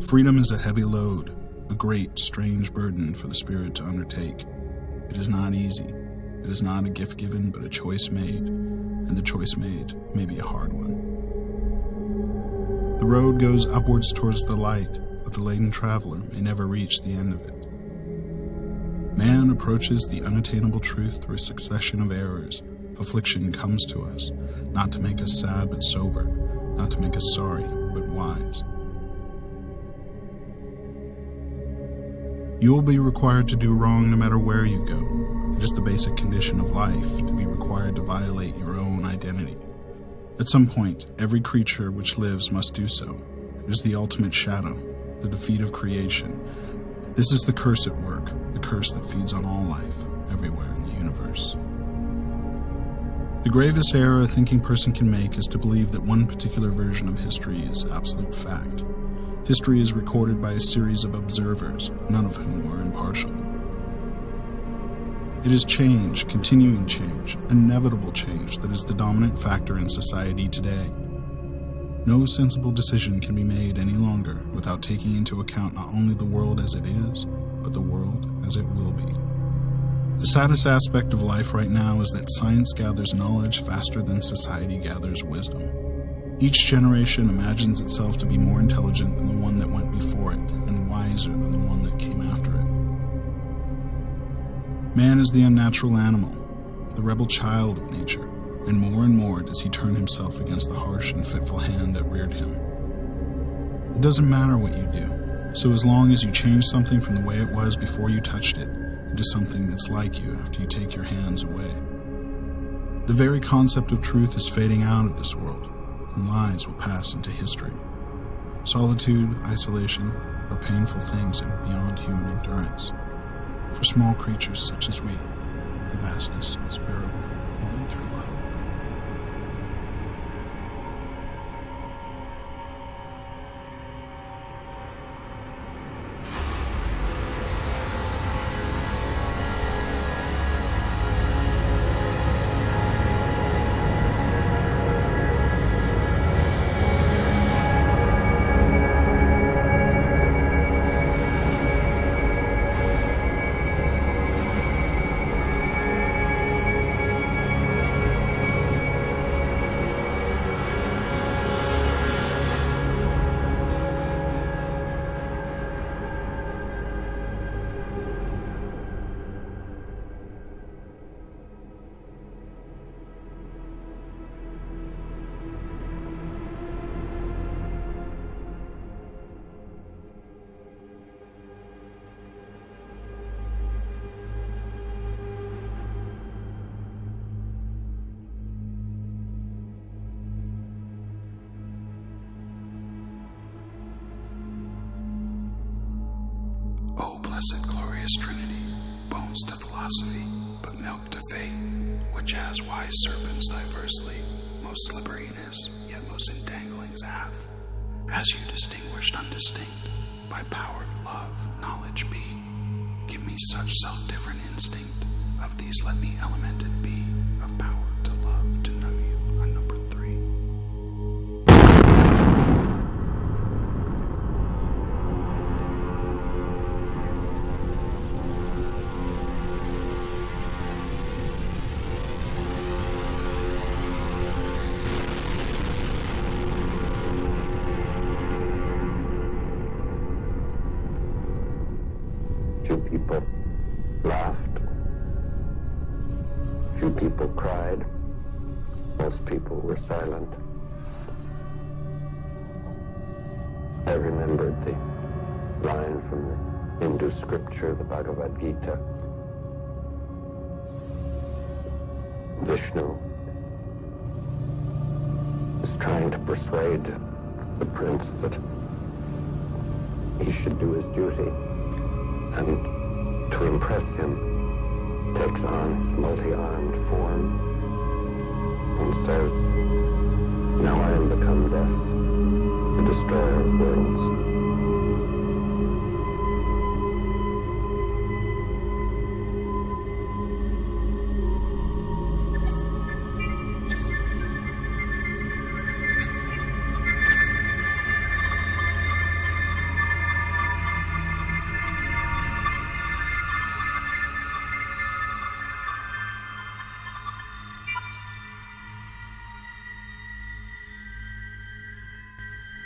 Freedom is a heavy load, a great, strange burden for the spirit to undertake. It is not easy. It is not a gift given, but a choice made, and the choice made may be a hard one. The road goes upwards towards the light, but the laden traveler may never reach the end of it. Man approaches the unattainable truth through a succession of errors. Affliction comes to us, not to make us sad but sober, not to make us sorry but wise. You will be required to do wrong no matter where you go. It is the basic condition of life to be required to violate your own identity. At some point, every creature which lives must do so. It is the ultimate shadow, the defeat of creation. This is the curse at work, the curse that feeds on all life, everywhere in the universe. The gravest error a thinking person can make is to believe that one particular version of history is absolute fact. History is recorded by a series of observers, none of whom are impartial. It is change, continuing change, inevitable change that is the dominant factor in society today. No sensible decision can be made any longer without taking into account not only the world as it is, but the world as it will be. The saddest aspect of life right now is that science gathers knowledge faster than society gathers wisdom. Each generation imagines itself to be more intelligent than the one that went before it, and wiser than the one that came after it. Man is the unnatural animal, the rebel child of nature, and more does he turn himself against the harsh and fitful hand that reared him. It doesn't matter what you do, so as long as you change something from the way it was before you touched it into something that's like you after you take your hands away. The very concept of truth is fading out of this world, and lies will pass into history. Solitude, isolation are painful things and beyond human endurance. For small creatures such as we, the vastness is bearable only through love. O blessed glorious Trinity, bones to philosophy, but milk to faith, which as wise serpents diversely, most slipperiness, yet most entanglings hath, as you distinguished undistinct, by power, love, knowledge be. Give me such self-different instinct, of these let me elemented be, of power to love, to know you, unnumbered 3. Few people laughed. Few people cried. Most people were silent. I remembered the line from the Hindu scripture, the Bhagavad Gita. Vishnu is trying to persuade the prince that he should do his duty, and to impress him takes on his multi-armed form and says, "Now I am become death, the destroyer of worlds."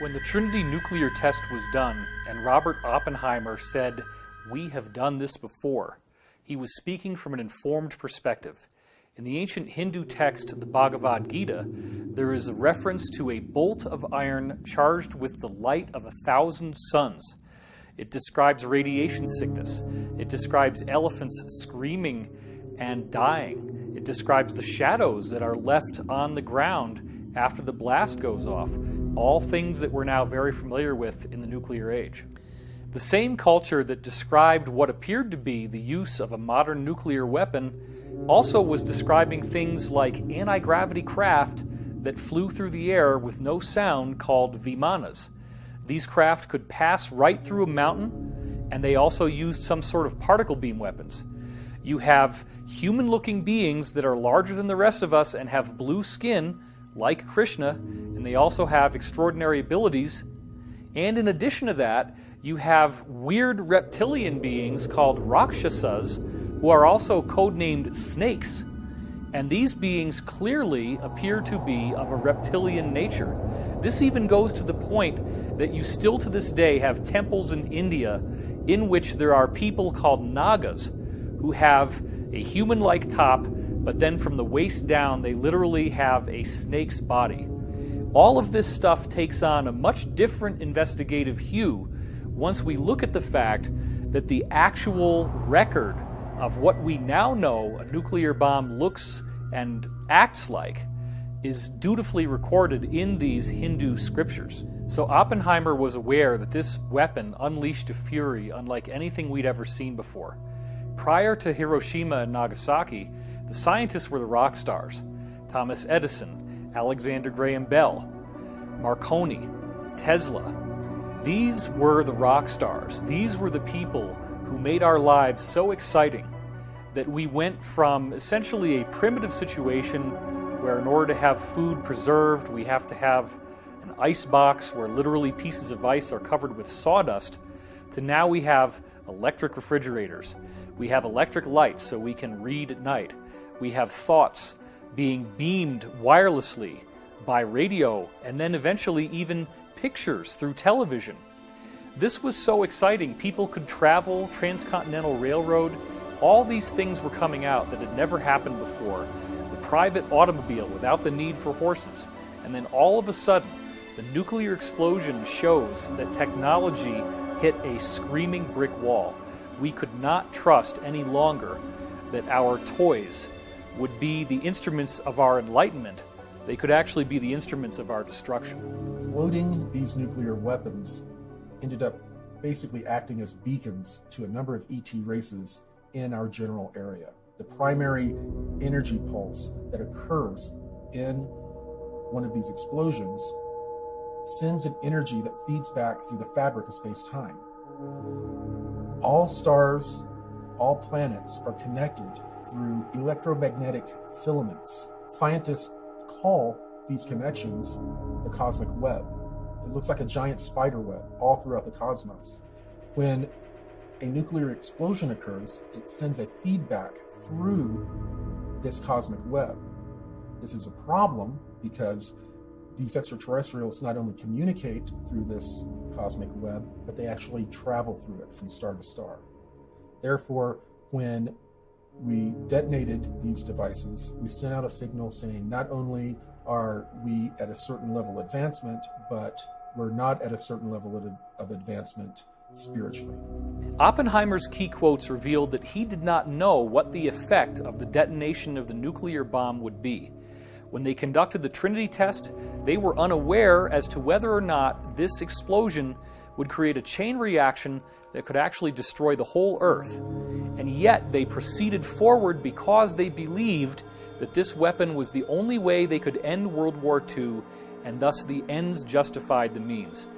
When the Trinity nuclear test was done, and Robert Oppenheimer said, "We have done this before," he was speaking from an informed perspective. In the ancient Hindu text, the Bhagavad Gita, there is a reference to a bolt of iron charged with the light of 1,000 suns. It describes radiation sickness. It describes elephants screaming and dying. It describes the shadows that are left on the ground after the blast goes off, all things that we're now very familiar with in the nuclear age. The same culture that described what appeared to be the use of a modern nuclear weapon also was describing things like anti-gravity craft that flew through the air with no sound called vimanas. These craft could pass right through a mountain, and they also used some sort of particle beam weapons. You have human-looking beings that are larger than the rest of us and have blue skin, like Krishna, and they also have extraordinary abilities. And in addition to that, you have weird reptilian beings called Rakshasas, who are also codenamed snakes. And these beings clearly appear to be of a reptilian nature. This even goes to the point that you still to this day have temples in India in which there are people called Nagas who have a human-like top, but then from the waist down, they literally have a snake's body. All of this stuff takes on a much different investigative hue once we look at the fact that the actual record of what we now know a nuclear bomb looks and acts like is dutifully recorded in these Hindu scriptures. So Oppenheimer was aware that this weapon unleashed a fury unlike anything we'd ever seen before. Prior to Hiroshima and Nagasaki, the scientists were the rock stars. Thomas Edison, Alexander Graham Bell, Marconi, Tesla. These were the rock stars. These were the people who made our lives so exciting that we went from essentially a primitive situation where in order to have food preserved, we have to have an ice box where literally pieces of ice are covered with sawdust, to now we have electric refrigerators. We have electric lights so we can read at night. We have thoughts being beamed wirelessly by radio, and then eventually even pictures through television. This was so exciting. People could travel, transcontinental railroad. All these things were coming out that had never happened before. The private automobile without the need for horses. And then all of a sudden, the nuclear explosion shows that technology hit a screaming brick wall. We could not trust any longer that our toys would be the instruments of our enlightenment. They could actually be the instruments of our destruction. Loading these nuclear weapons ended up basically acting as beacons to a number of ET races in our general area. The primary energy pulse that occurs in one of these explosions sends an energy that feeds back through the fabric of space-time. All stars, all planets are connected through electromagnetic filaments. Scientists call these connections the cosmic web. It looks like a giant spider web all throughout the cosmos. When a nuclear explosion occurs, it sends a feedback through this cosmic web. This is a problem because these extraterrestrials not only communicate through this cosmic web, but they actually travel through it from star to star. Therefore, when we detonated these devices, we sent out a signal saying not only are we at a certain level of advancement, but we're not at a certain level of advancement spiritually. Oppenheimer's key quotes revealed that he did not know what the effect of the detonation of the nuclear bomb would be. When they conducted the Trinity test, they were unaware as to whether or not this explosion would create a chain reaction that could actually destroy the whole Earth. And yet they proceeded forward because they believed that this weapon was the only way they could end World War II, and thus the ends justified the means.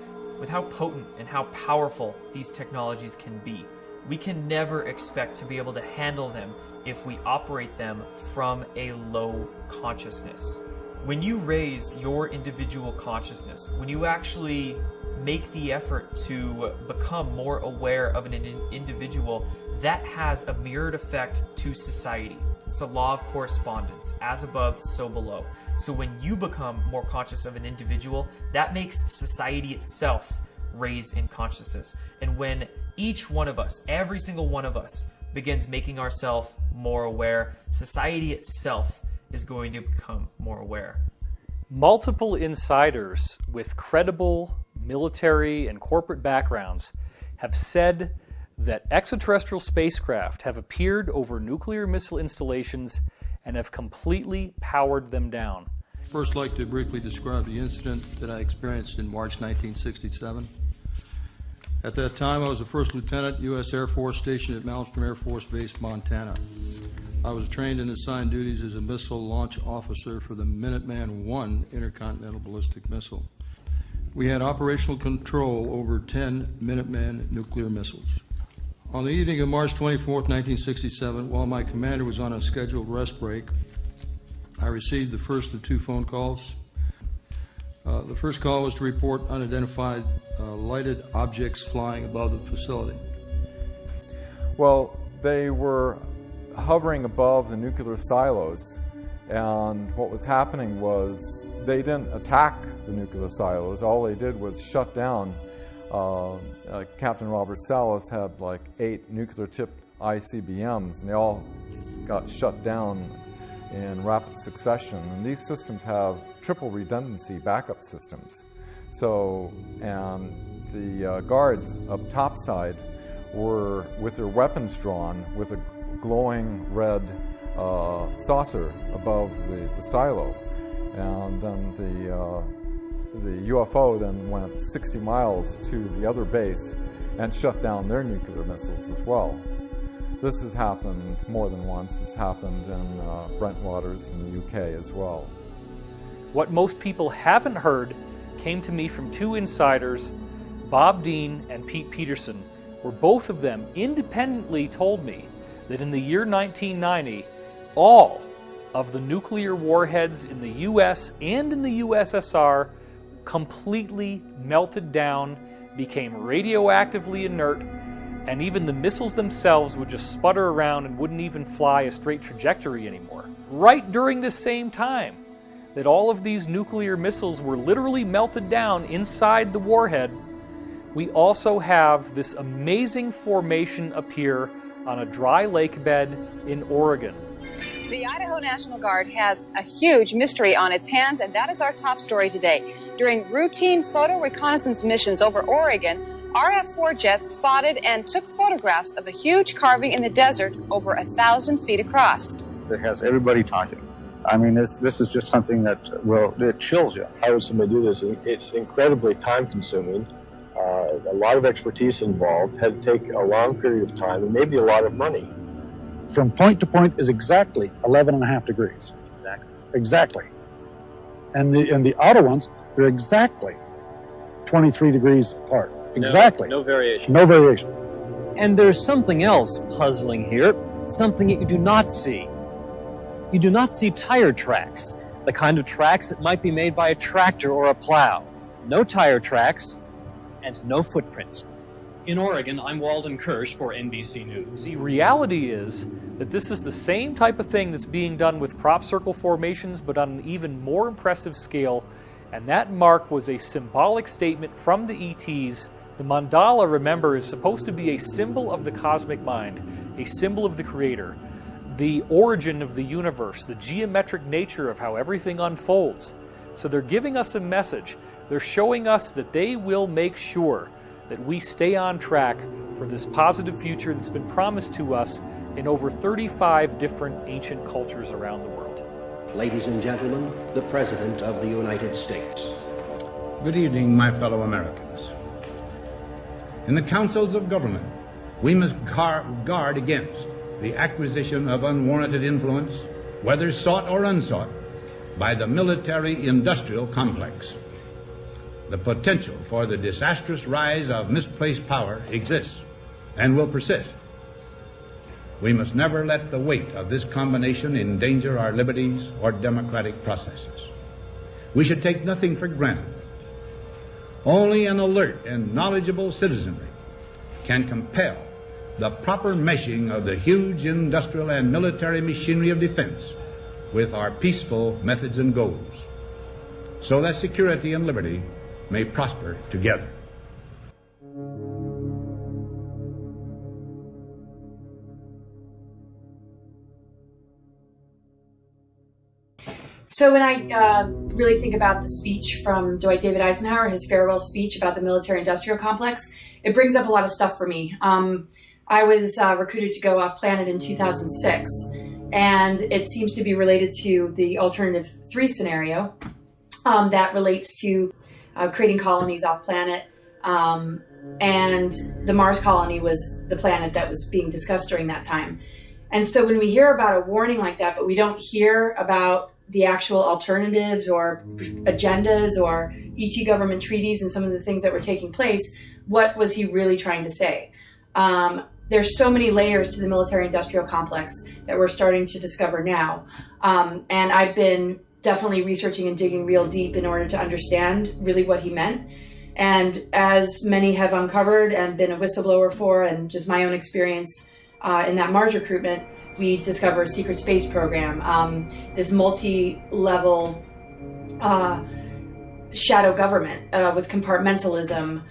With how potent and how powerful these technologies can be, we can never expect to be able to handle them if we operate them from a low consciousness. When you raise your individual consciousness, when you actually make the effort to become more aware of an individual, that has a mirrored effect to society. It's a law of correspondence, as above, so below. So when you become more conscious of an individual, that makes society itself raise in consciousness. And when each one of us, every single one of us, begins making ourselves more aware, society itself is going to become more aware. Multiple insiders with credible military and corporate backgrounds have said that extraterrestrial spacecraft have appeared over nuclear missile installations and have completely powered them down. First, I'd like to briefly describe the incident that I experienced in March 1967. At that time, I was a first lieutenant, U.S. Air Force, stationed at Malmstrom Air Force Base, Montana. I was trained and assigned duties as a missile launch officer for the Minuteman I intercontinental ballistic missile. We had operational control over 10 Minuteman nuclear missiles. On the evening of March 24, 1967, while my commander was on a scheduled rest break, I received the first of two phone calls. The first call was to report unidentified lighted objects flying above the facility. Well, they were hovering above the nuclear silos, and what was happening was they didn't attack the nuclear silos. All they did was shut down. Captain Robert Salas had like 8 nuclear-tipped ICBMs, and they all got shut down in rapid succession. And these systems have triple redundancy backup systems. So, and the guards up topside were with their weapons drawn with a glowing red saucer above the silo. And then the UFO then went 60 miles to the other base and shut down their nuclear missiles as well. This has happened more than once. This happened in Brentwaters in the UK as well. What most people haven't heard came to me from 2 insiders, Bob Dean and Pete Peterson, where both of them independently told me that in the year 1990, all of the nuclear warheads in the US and in the USSR completely melted down, became radioactively inert, and even the missiles themselves would just sputter around and wouldn't even fly a straight trajectory anymore. Right during this same time that all of these nuclear missiles were literally melted down inside the warhead, we also have this amazing formation appear on a dry lake bed in Oregon. The Idaho National Guard has a huge mystery on its hands, and that is our top story today. During routine photo reconnaissance missions over Oregon, RF-4 jets spotted and took photographs of a huge carving in the desert over 1,000 feet across. It has everybody talking. I mean, this is just something that, well, it chills you. How would somebody do this? It's incredibly time-consuming. A lot of expertise involved, had to take a long period of time, and maybe a lot of money. From point to point is exactly 11.5 degrees. Exactly. And the outer ones, they're exactly 23 degrees apart. Exactly. No variation. No variation. And there's something else puzzling here, something that you do not see. You do not see tire tracks, the kind of tracks that might be made by a tractor or a plow. No tire tracks and no footprints. In Oregon, I'm Walden Kirsch for NBC News. The reality is that this is the same type of thing that's being done with crop circle formations, but on an even more impressive scale. And that mark was a symbolic statement from the ETs. The mandala, remember, is supposed to be a symbol of the cosmic mind, a symbol of the Creator, the origin of the universe, the geometric nature of how everything unfolds. So they're giving us a message. They're showing us that they will make sure that we stay on track for this positive future that's been promised to us in over 35 different ancient cultures around the world. Ladies and gentlemen, the President of the United States. Good evening, my fellow Americans. In the councils of government, we must guard against the acquisition of unwarranted influence, whether sought or unsought, by the military-industrial complex. The potential for the disastrous rise of misplaced power exists and will persist. We must never let the weight of this combination endanger our liberties or democratic processes. We should take nothing for granted. Only an alert and knowledgeable citizenry can compel the proper meshing of the huge industrial and military machinery of defense with our peaceful methods and goals, so that security and liberty may prosper together. So when I really think about the speech from Dwight David Eisenhower, his farewell speech about the military-industrial complex, it brings up a lot of stuff for me. I was recruited to go off planet in 2006, and it seems to be related to the alternative 3 scenario that relates to creating colonies off planet. And the Mars colony was the planet that was being discussed during that time. And so when we hear about a warning like that, but we don't hear about the actual alternatives or agendas or ET government treaties and some of the things that were taking place, what was he really trying to say? There's so many layers to the military-industrial complex that we're starting to discover now. And I've been definitely researching and digging real deep in order to understand really what he meant. And as many have uncovered and been a whistleblower for, and just my own experience in that Mars recruitment, we discover a secret space program, this multi-level shadow government with compartmentalism,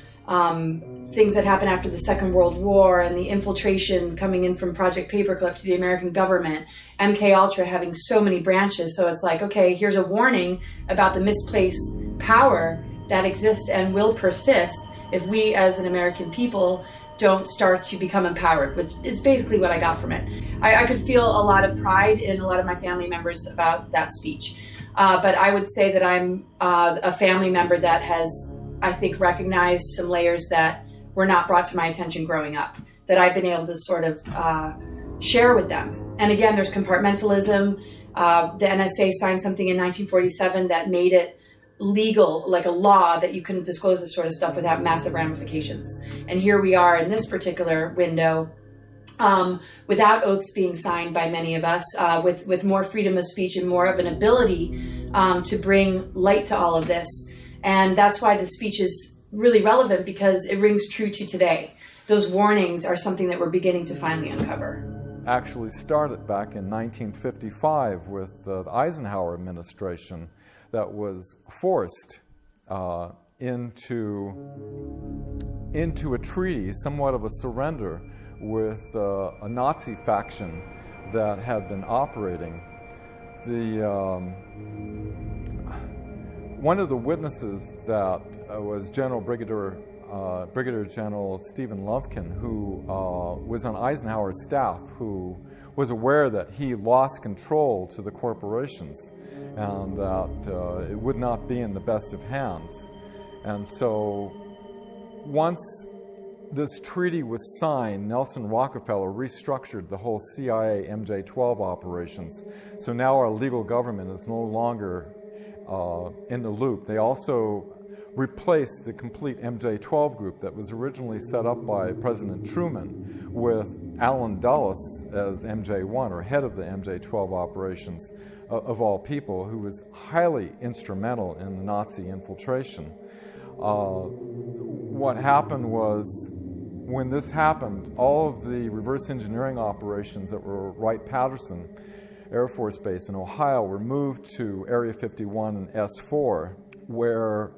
things that happened after the Second World War, and the infiltration coming in from Project Paperclip to the American government, MK Ultra having so many branches. So it's like, okay, here's a warning about the misplaced power that exists and will persist if we as an American people don't start to become empowered, which is basically what I got from it. I could feel a lot of pride in a lot of my family members about that speech. But I would say that I'm a family member that has, I think, recognized some layers that were not brought to my attention growing up, that I've been able to sort of share with them. And again, there's compartmentalism. The NSA signed something in 1947 that made it legal, like a law, that you couldn't disclose this sort of stuff without massive ramifications. And here we are in this particular window, without oaths being signed by many of us, with more freedom of speech and more of an ability to bring light to all of this. And that's why the speech is really relevant, because it rings true to today. Those warnings are something that we're beginning to finally uncover. Actually started back in 1955 with the Eisenhower administration that was forced into a treaty, somewhat of a surrender, with a Nazi faction that had been operating. One of the witnesses that was Brigadier General Stephen Lufkin, who was on Eisenhower's staff, who was aware that he lost control to the corporations and that it would not be in the best of hands. And so once this treaty was signed, Nelson Rockefeller restructured the whole CIA MJ-12 operations. So now our legal government is no longer in the loop. They also replaced the complete MJ-12 group that was originally set up by President Truman with Allen Dulles as MJ-1, or head of the MJ-12 operations of all people, who was highly instrumental in the Nazi infiltration. What happened was, when this happened, all of the reverse engineering operations that were Wright-Patterson Air Force Base in Ohio were moved to Area 51 and S4, where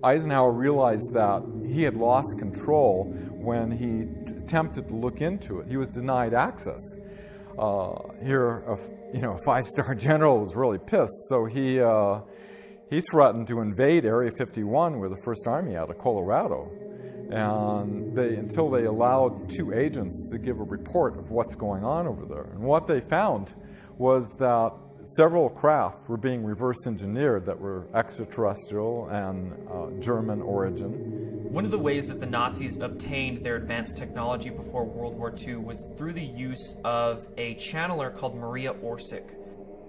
Eisenhower realized that he had lost control when he attempted to look into it. He was denied access. Here, a five-star general was really pissed, so he threatened to invade Area 51, where the First Army out of Colorado. And until they allowed two agents to give a report of what's going on over there. And what they found was that several craft were being reverse engineered that were extraterrestrial and German origin. One of the ways that the Nazis obtained their advanced technology before World War II was through the use of a channeler called Maria Orsic.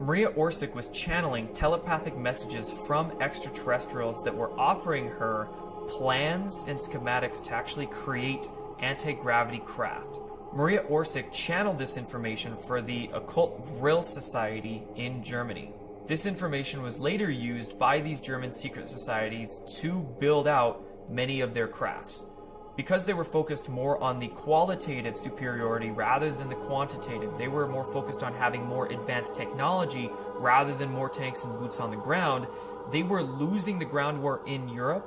Maria Orsic was channeling telepathic messages from extraterrestrials that were offering her plans and schematics to actually create anti-gravity craft. Maria Orsic channeled this information for the Occult Vril Society in Germany. This information was later used by these German secret societies to build out many of their crafts. Because they were focused more on the qualitative superiority rather than the quantitative, they were more focused on having more advanced technology rather than more tanks and boots on the ground. They were losing the ground war in Europe,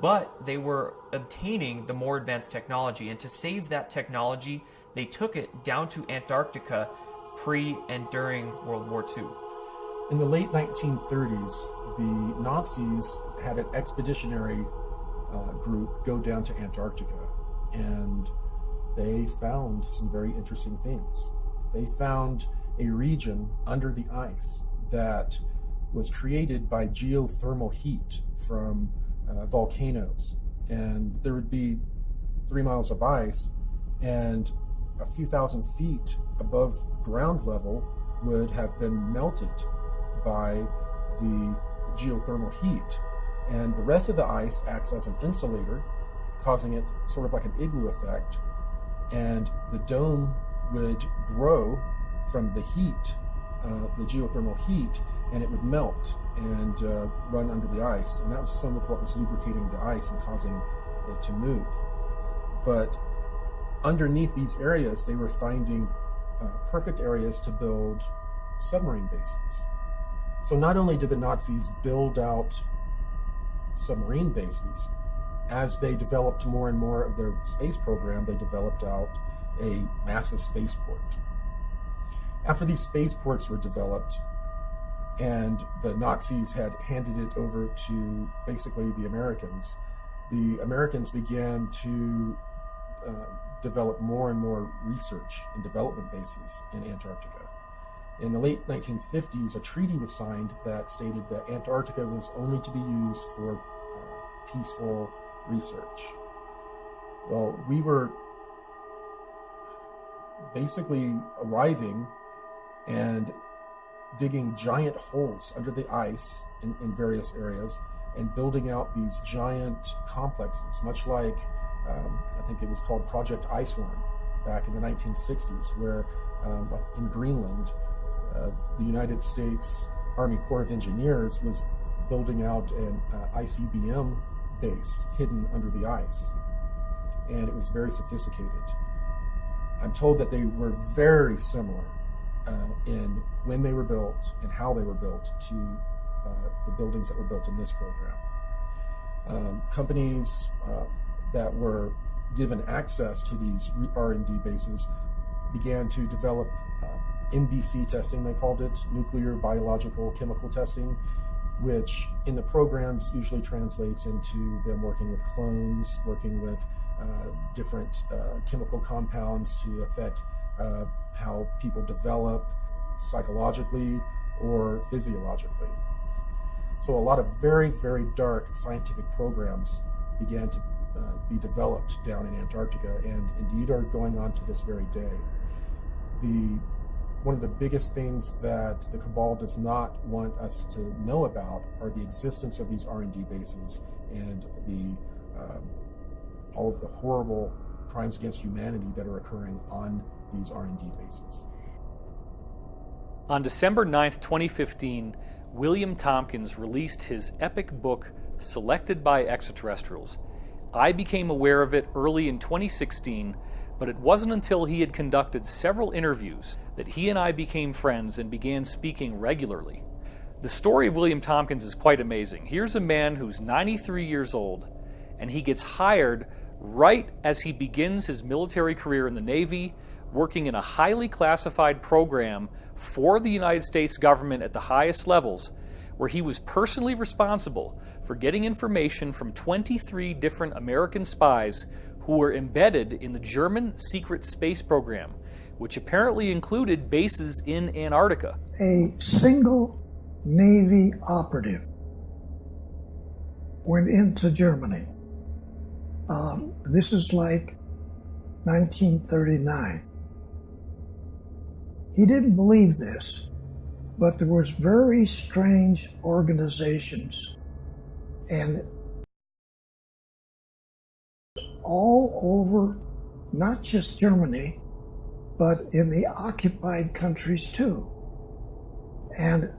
but they were obtaining the more advanced technology. And to save that technology, they took it down to Antarctica pre and during World War II. In the late 1930s, the Nazis had an expeditionary group go down to Antarctica, and they found some very interesting things. They found a region under the ice that was created by geothermal heat from volcanoes, and there would be 3 miles of ice, and a few thousand feet above ground level would have been melted by the geothermal heat, and the rest of the ice acts as an insulator, causing it sort of like an igloo effect, and the dome would grow from the heat, the geothermal heat, and it would melt and run under the ice, and that was some of what was lubricating the ice and causing it to move. But underneath these areas, they were finding perfect areas to build submarine bases. So not only did the Nazis build out submarine bases, as they developed more and more of their space program, they developed out a massive spaceport. After these spaceports were developed, and the Nazis had handed it over to basically the Americans began to develop more and more research and development bases in Antarctica. In the late 1950s, a treaty was signed that stated that Antarctica was only to be used for peaceful research. Well, we were basically arriving and digging giant holes under the ice in various areas and building out these giant complexes, much like I think it was called Project Iceworm back in the 1960s, where in Greenland, the United States Army Corps of Engineers was building out an ICBM base hidden under the ice, and it was very sophisticated. I'm told that they were very similar in when they were built and how they were built to the buildings that were built in this program. Companies that were given access to these R&D bases began to develop NBC testing, they called it, nuclear, biological, chemical testing, which in the programs usually translates into them working with clones, working with different chemical compounds to affect how people develop psychologically or physiologically. So a lot of very, very dark scientific programs began to be developed down in Antarctica, and indeed are going on to this very day. One of the biggest things that the cabal does not want us to know about are the existence of these R&D bases and all of the horrible crimes against humanity that are occurring on these R&D bases. On December 9th, 2015, William Tompkins released his epic book, Selected by Extraterrestrials. I became aware of it early in 2016, but it wasn't until he had conducted several interviews that he and I became friends and began speaking regularly. The story of William Tompkins is quite amazing. Here's a man who's 93 years old, and he gets hired right as he begins his military career in the Navy, working in a highly classified program for the United States government at the highest levels, where he was personally responsible for getting information from 23 different American spies who were embedded in the German secret space program, which apparently included bases in Antarctica. A single Navy operative went into Germany. This is like 1939. He didn't believe this, but there was very strange organizations and all over, not just Germany, but in the occupied countries too. And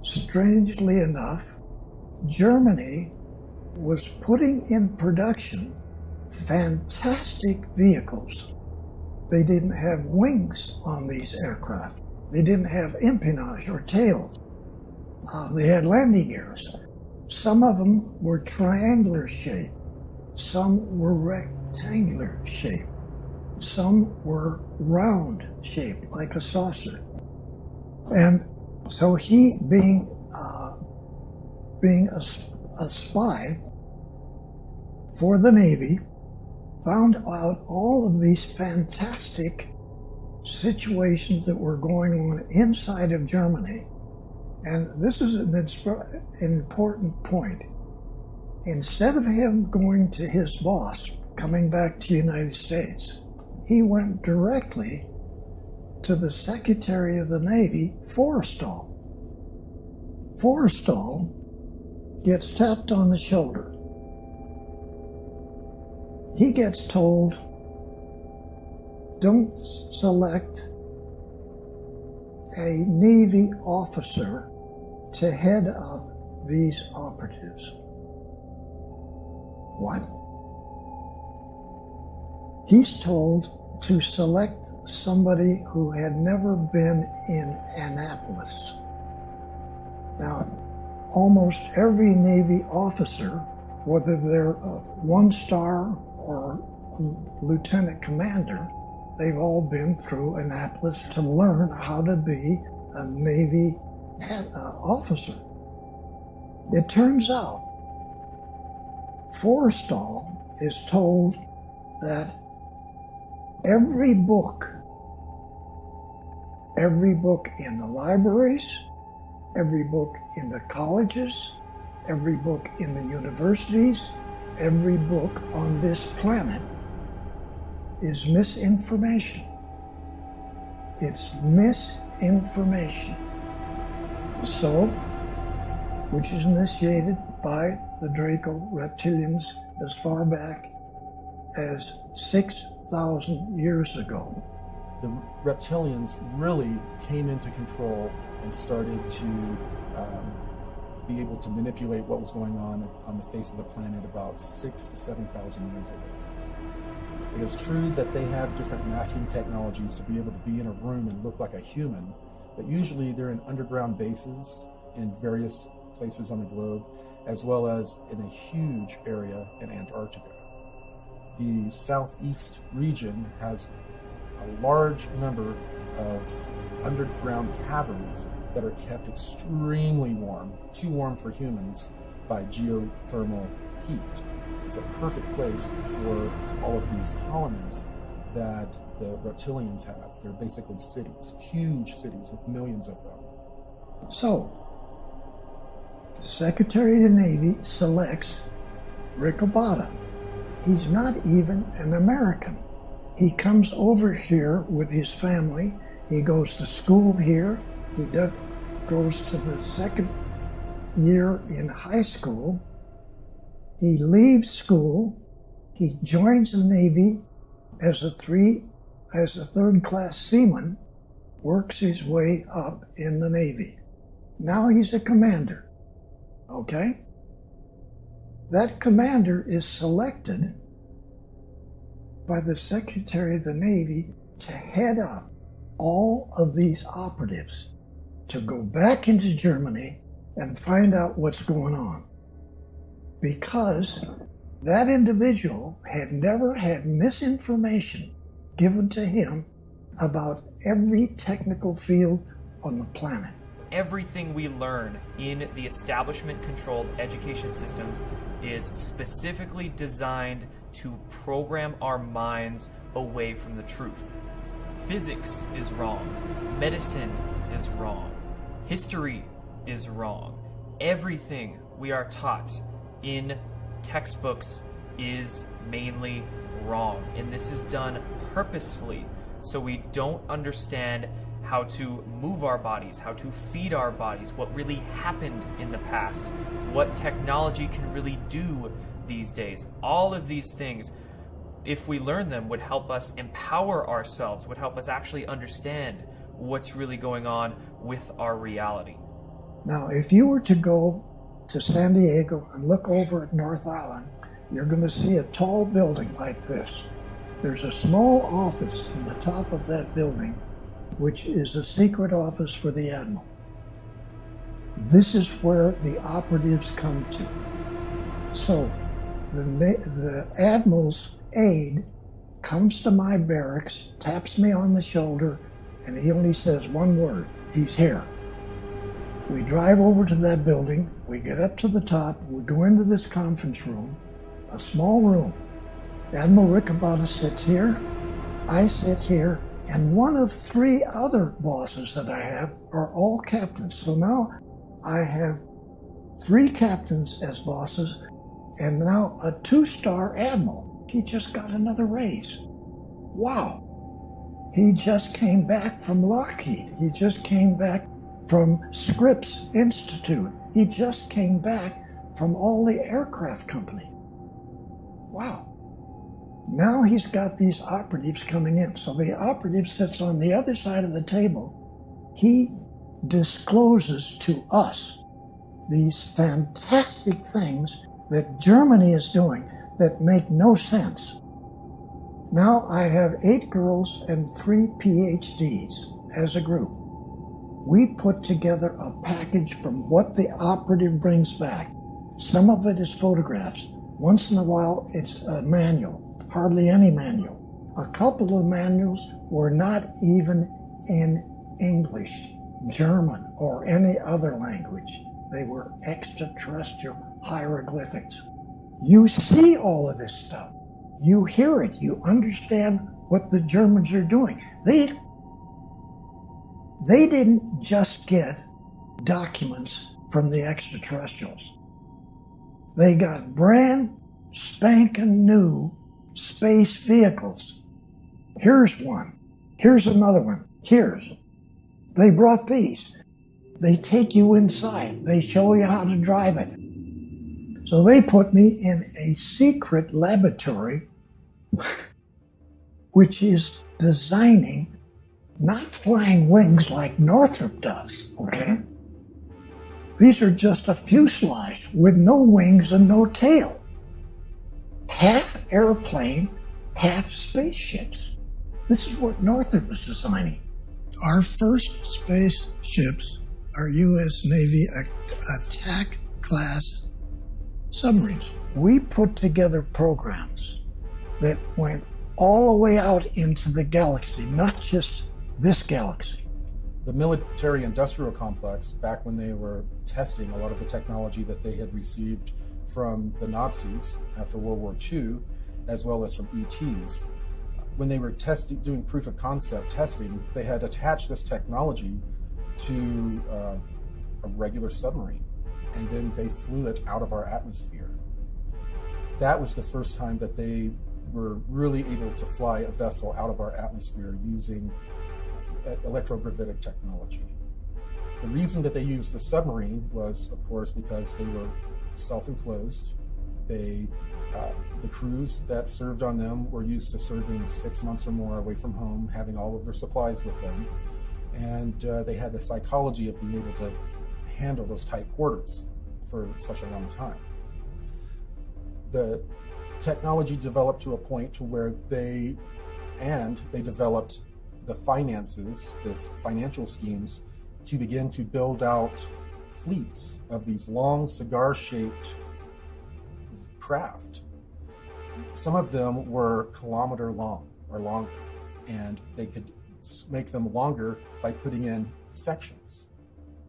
strangely enough, Germany was putting in production fantastic vehicles. They didn't have wings on these aircraft. They didn't have empennage or tails. They had landing gears. Some of them were triangular shaped. Some were rectangular shaped. Some were round shaped, like a saucer. And so he, being a spy for the Navy, found out all of these fantastic situations that were going on inside of Germany. And this is an important point. Instead of him going to his boss, coming back to the United States, he went directly to the Secretary of the Navy, Forrestal. Forrestal gets tapped on the shoulder. He gets told, don't select a Navy officer to head up these operatives. What? He's told to select somebody who had never been in Annapolis. Now, almost every Navy officer, whether they're a one-star or a lieutenant commander, they've all been through Annapolis to learn how to be a Navy officer. It turns out Forrestal is told that every book in the libraries, every book in the colleges, every book in the universities, every book on this planet is misinformation. It's misinformation. So, which is initiated by the Draco reptilians as far back as 6,000 years ago. The reptilians really came into control and started to be able to manipulate what was going on the face of the planet about 6,000 to 7,000 years ago. It is true that they have different masking technologies to be able to be in a room and look like a human, but usually they're in underground bases in various places on the globe, as well as in a huge area in Antarctica. The southeast region has a large number of underground caverns that are kept extremely warm, too warm for humans, by geothermal heat. It's a perfect place for all of these colonies that the reptilians have. They're basically cities, huge cities with millions of them. So, the Secretary of the Navy selects Rick Obata. He's not even an American. He comes over here with his family. He goes to school here. He goes to the second year in high school. He leaves school. He joins the Navy as a third-class seaman, works his way up in the Navy. Now he's a commander. Okay? That commander is selected by the Secretary of the Navy to head up all of these operatives, to go back into Germany and find out what's going on. Because that individual had never had misinformation given to him about every technical field on the planet. Everything we learn in the establishment-controlled education systems is specifically designed to program our minds away from the truth. Physics is wrong. Medicine is wrong. History is wrong. Everything we are taught in textbooks is mainly wrong. And this is done purposefully so we don't understand how to move our bodies, how to feed our bodies, what really happened in the past, what technology can really do these days. All of these things, if we learn them, would help us empower ourselves, would help us actually understand what's really going on with our reality. Now, if you were to go to San Diego and look over at North Island, you're going to see a tall building like this. There's a small office in the top of that building, which is a secret office for the Admiral. This is where the operatives come to. So the Admiral's aide comes to my barracks, taps me on the shoulder, and he only says one word: he's here. We drive over to that building, we get up to the top, we go into this conference room, a small room. Admiral Ricobata sits here, I sit here, and one of 3 other bosses that I have are all captains. So now I have 3 captains as bosses, and now a 2-star admiral. He just got another raise. Wow. He just came back from Lockheed. He just came back from Scripps Institute. He just came back from all the aircraft company. Wow. Now he's got these operatives coming in. So the operative sits on the other side of the table. He discloses to us these fantastic things that Germany is doing that make no sense. Now I have 8 girls and 3 PhDs as a group. We put together a package from what the operative brings back. Some of it is photographs. Once in a while it's a manual, hardly any manual. A couple of manuals were not even in English, German, or any other language. They were extraterrestrial hieroglyphics. You see all of this stuff. You hear it. You understand what the Germans are doing. They didn't just get documents from the extraterrestrials. They got brand spanking new space vehicles. Here's one. Here's another one. Here's. They brought these. They take you inside. They show you how to drive it. So they put me in a secret laboratory which is designing not flying wings like Northrop does, okay? These are just a fuselage with no wings and no tail. Half airplane, half spaceships. This is what Northrop was designing. Our first spaceships are U.S. Navy attack class submarines. We put together programs that went all the way out into the galaxy, not just this galaxy. The military-industrial complex, back when they were testing a lot of the technology that they had received from the Nazis after World War II, as well as from ETs, when they were doing proof of concept testing, they had attached this technology to a regular submarine, and then they flew it out of our atmosphere. That was the first time that they were really able to fly a vessel out of our atmosphere using electrogravitic technology. The reason that they used the submarine was, of course, because they were self-enclosed. The crews that served on them were used to serving 6 months or more away from home, having all of their supplies with them, and they had the psychology of being able to handle those tight quarters for such a long time. The technology developed to a point to where they developed the finances, this financial schemes, to begin to build out fleets of these long cigar-shaped craft. Some of them were kilometer long or longer, and they could make them longer by putting in sections.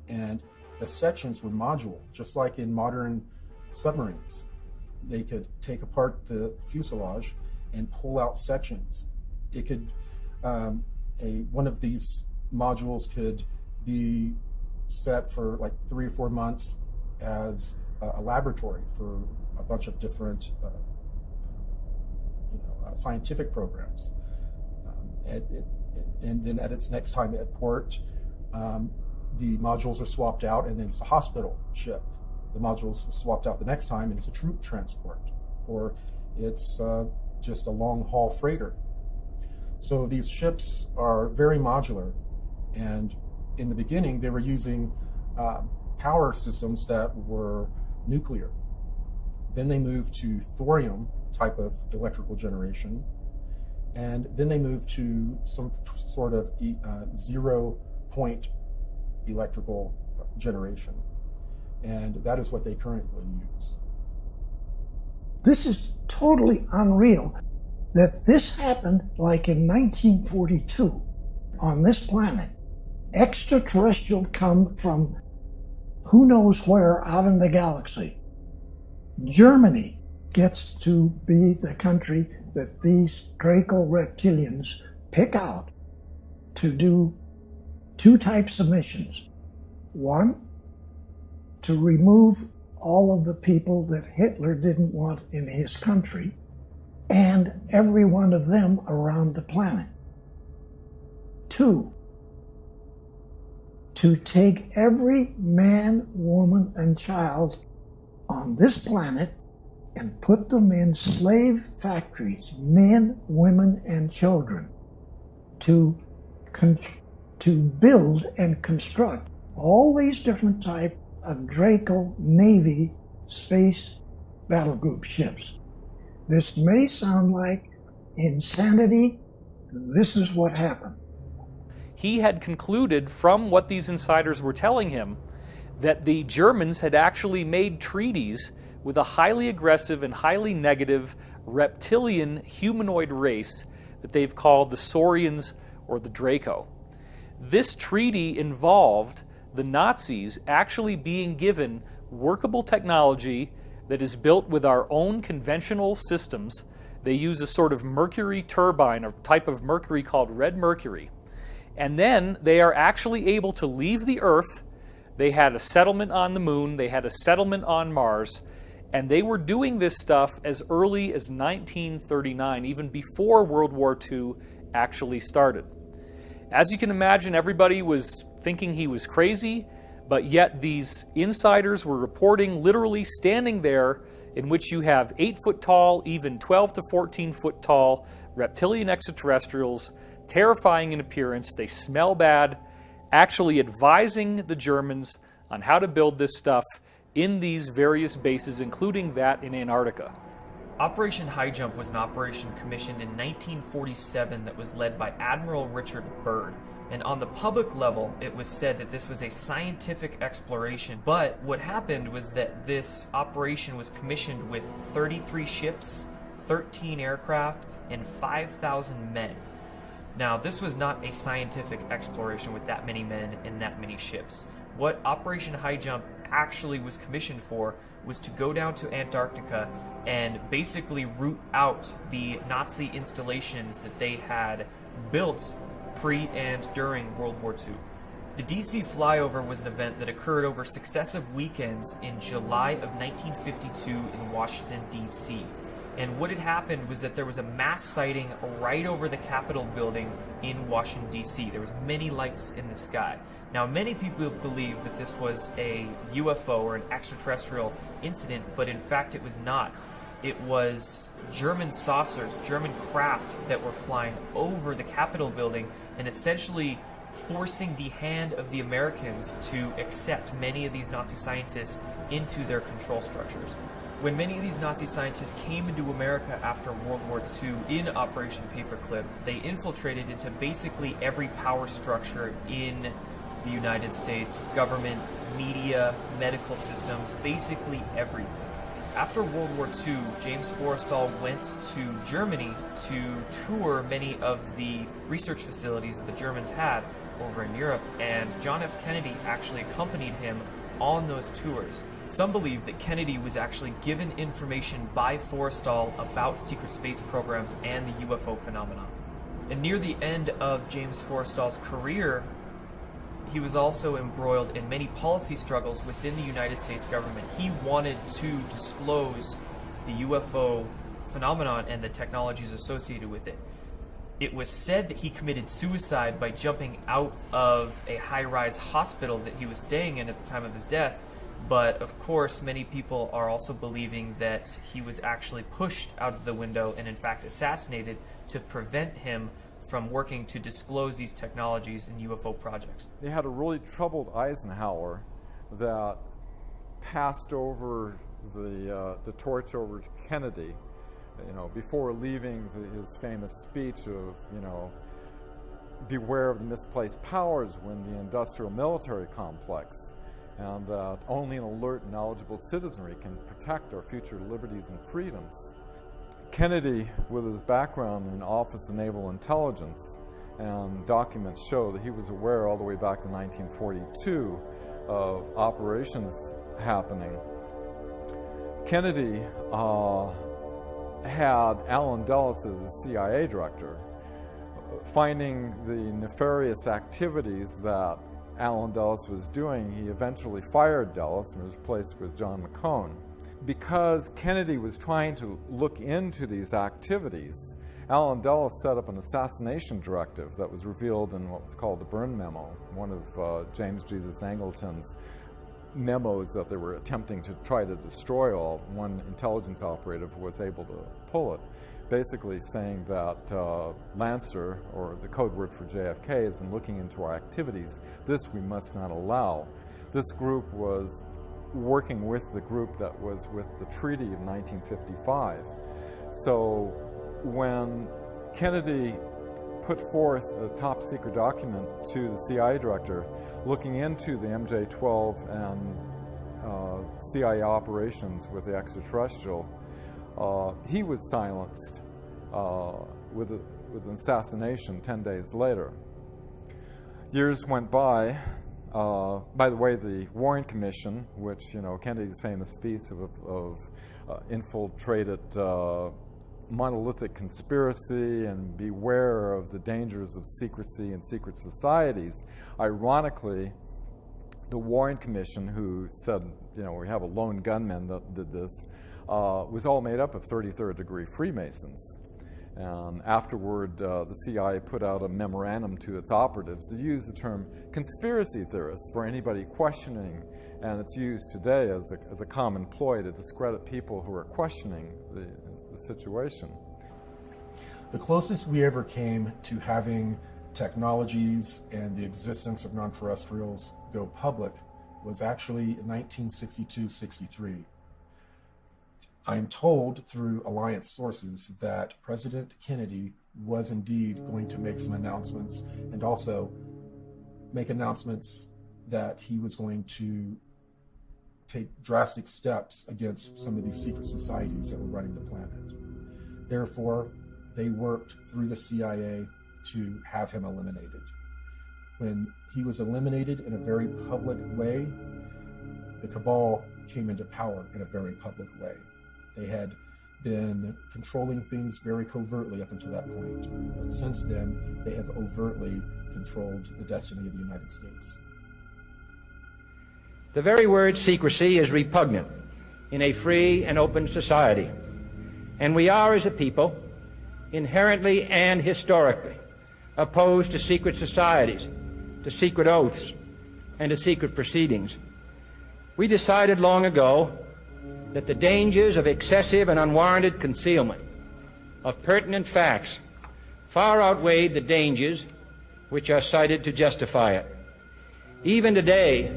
And the sections were modular, just like in modern submarines. They could take apart the fuselage and pull out sections. It could, one of these modules could be set for like 3 or 4 months as a laboratory for a bunch of different scientific programs. And then at its next time at port, the modules are swapped out, and then it's a hospital ship. The modules are swapped out the next time, and it's a troop transport, or it's just a long-haul freighter. So these ships are very modular, and in the beginning, they were using power systems that were nuclear. Then they moved to thorium type of electrical generation. And then they moved to some sort of 0 point electrical generation. And that is what they currently use. This is totally unreal that this happened like in 1942 on this planet. Extraterrestrial come from who knows where out in the galaxy. Germany gets to be the country that these Draco reptilians pick out to do 2 types of missions. One, to remove all of the people that Hitler didn't want in his country, and every one of them around the planet. 2, to take every man, woman, and child on this planet and put them in slave factories, men, women, and children, to build and construct all these different types of Draco Navy space battle group ships. This may sound like insanity. This is what happened. He had concluded from what these insiders were telling him that the Germans had actually made treaties with a highly aggressive and highly negative reptilian humanoid race that they've called the Saurians or the Draco. This treaty involved the Nazis actually being given workable technology that is built with our own conventional systems. They use a sort of mercury turbine, or type of mercury called red mercury. And then they are actually able to leave the Earth. They had a settlement on the moon, they had a settlement on Mars, and they were doing this stuff as early as 1939, even before World War II actually started. As you can imagine, everybody was thinking he was crazy, but yet these insiders were reporting literally standing there, in which you have 8-foot tall, even 12 to 14 foot tall reptilian extraterrestrials, terrifying in appearance, they smell bad, actually advising the Germans on how to build this stuff in these various bases, including that in Antarctica. Operation High Jump was an operation commissioned in 1947 that was led by Admiral Richard Byrd. And on the public level, it was said that this was a scientific exploration. But what happened was that this operation was commissioned with 33 ships, 13 aircraft, and 5,000 men. Now, this was not a scientific exploration with that many men and that many ships. What Operation High Jump actually was commissioned for was to go down to Antarctica and basically root out the Nazi installations that they had built pre and during World War II. The DC flyover was an event that occurred over successive weekends in July of 1952 in Washington, D.C. And what had happened was that there was a mass sighting right over the Capitol building in Washington, D.C. There was many lights in the sky. Now, many people believe that this was a UFO or an extraterrestrial incident, but in fact it was not. It was German saucers, German craft that were flying over the Capitol building and essentially forcing the hand of the Americans to accept many of these Nazi scientists into their control structures. When many of these Nazi scientists came into America after World War II in Operation Paperclip, they infiltrated into basically every power structure in the United States, government, media, medical systems, basically everything. After World War II, James Forrestal went to Germany to tour many of the research facilities that the Germans had over in Europe, and John F. Kennedy actually accompanied him on those tours. Some believe that Kennedy was actually given information by Forrestal about secret space programs and the UFO phenomenon. And near the end of James Forrestal's career, he was also embroiled in many policy struggles within the United States government. He wanted to disclose the UFO phenomenon and the technologies associated with it. It was said that he committed suicide by jumping out of a high-rise hospital that he was staying in at the time of his death, but of course many people are also believing that he was actually pushed out of the window and in fact assassinated to prevent him from working to disclose these technologies in UFO projects. They had a really troubled Eisenhower that passed over the torch over to Kennedy, before leaving his famous speech of, beware of the misplaced powers when the industrial military complex, and that only an alert, knowledgeable citizenry can protect our future liberties and freedoms. Kennedy, with his background in Office of Naval Intelligence, and documents show that he was aware all the way back to 1942 of operations happening. Kennedy had Allen Dulles as the CIA director. Finding the nefarious activities that Allen Dulles was doing, he eventually fired Dulles and was replaced with John McCone. Because Kennedy was trying to look into these activities, Allen Dulles set up an assassination directive that was revealed in what was called the Byrne Memo, one of James Jesus Angleton's memos that they were attempting to try to destroy all. One intelligence operative was able to pull it, basically saying that Lancer, or the code word for JFK, has been looking into our activities. This we must not allow. This group was working with the group that was with the Treaty of 1955. So when Kennedy put forth a top secret document to the CIA director looking into the MJ-12 and CIA operations with the extraterrestrial, he was silenced with an assassination 10 days later. Years went by. By the way, the Warren Commission, which, Kennedy's famous speech of infiltrated monolithic conspiracy and beware of the dangers of secrecy and secret societies, ironically, the Warren Commission, who said, we have a lone gunman that did this, was all made up of 33rd degree Freemasons. And afterward, the CIA put out a memorandum to its operatives to use the term conspiracy theorist for anybody questioning, and it's used today as a common ploy to discredit people who are questioning the situation. The closest we ever came to having technologies and the existence of non-terrestrials go public was actually in 1962-63. I am told through Alliance sources that President Kennedy was indeed going to make some announcements, and also make announcements that he was going to take drastic steps against some of these secret societies that were running the planet. Therefore, they worked through the CIA to have him eliminated. When he was eliminated in a very public way, the cabal came into power in a very public way. They had been controlling things very covertly up until that point, but since then, they have overtly controlled the destiny of the United States. The very word secrecy is repugnant in a free and open society, and we are, as a people, inherently and historically opposed to secret societies, to secret oaths, and to secret proceedings. We decided long ago that the dangers of excessive and unwarranted concealment of pertinent facts far outweighed the dangers which are cited to justify it. Even today,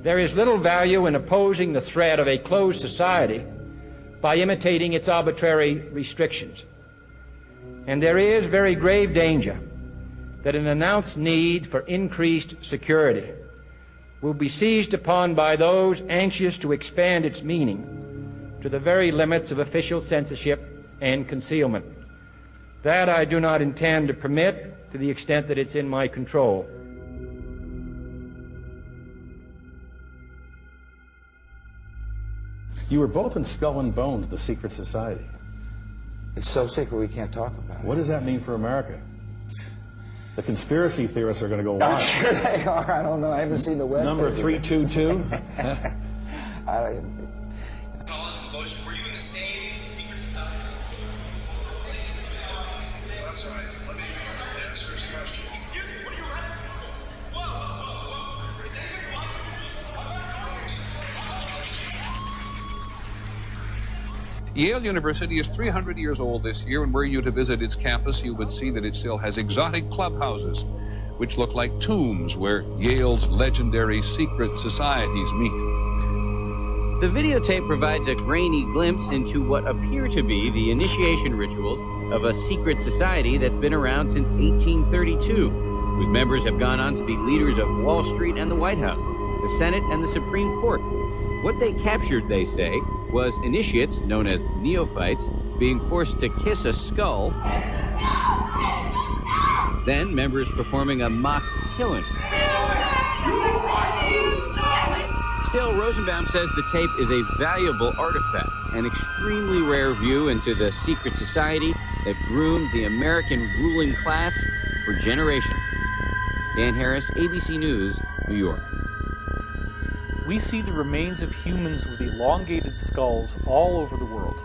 there is little value in opposing the threat of a closed society by imitating its arbitrary restrictions. And there is very grave danger that an announced need for increased security will be seized upon by those anxious to expand its meaning to the very limits of official censorship and concealment. That I do not intend to permit to the extent that it's in my control. You were both in Skull and Bones, the secret society. It's so secret we can't talk about it. What does that mean for America? The conspiracy theorists are going to go wild. I'm sure they are. I don't know. I haven't seen the web. Number 322. Were you in the same secret society? That's right. Let me answer his question. Excuse me, what are you asking? Whoa. Is anybody watching? Yale University is 300 years old this year, and were you to visit its campus, you would see that it still has exotic clubhouses, which look like tombs where Yale's legendary secret societies meet. The videotape provides a grainy glimpse into what appear to be the initiation rituals of a secret society that's been around since 1832, whose members have gone on to be leaders of Wall Street and the White House, the Senate and the Supreme Court. What they captured, they say, was initiates, known as neophytes, being forced to kiss a skull, then members performing a mock killing. Still, Rosenbaum says the tape is a valuable artifact, an extremely rare view into the secret society that groomed the American ruling class for generations. Dan Harris, ABC News, New York. We see the remains of humans with elongated skulls all over the world.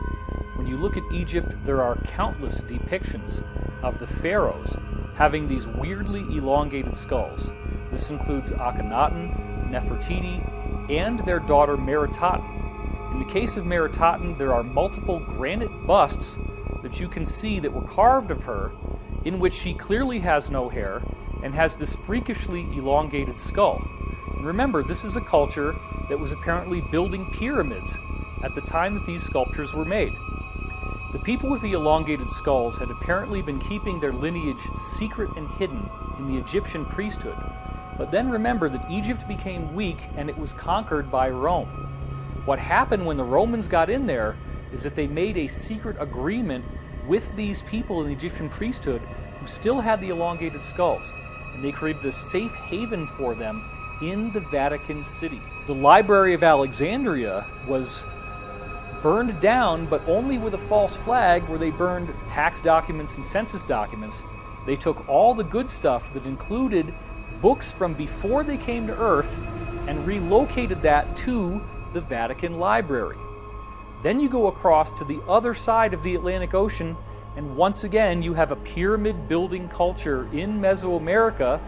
When you look at Egypt, there are countless depictions of the pharaohs having these weirdly elongated skulls. This includes Akhenaten, Nefertiti, and their daughter Meritaten. In the case of Meritaten, there are multiple granite busts that you can see that were carved of her, in which she clearly has no hair and has this freakishly elongated skull. And remember, this is a culture that was apparently building pyramids at the time that these sculptures were made. The people with the elongated skulls had apparently been keeping their lineage secret and hidden in the Egyptian priesthood. But then remember that Egypt became weak and it was conquered by Rome. What happened when the Romans got in there is that they made a secret agreement with these people in the Egyptian priesthood who still had the elongated skulls, and they created a safe haven for them in the Vatican City. The Library of Alexandria was burned down, but only with a false flag, where they burned tax documents and census documents. They took all the good stuff that included books from before they came to Earth and relocated that to the Vatican Library. Then you go across to the other side of the Atlantic Ocean, and once again you have a pyramid building culture in Mesoamerica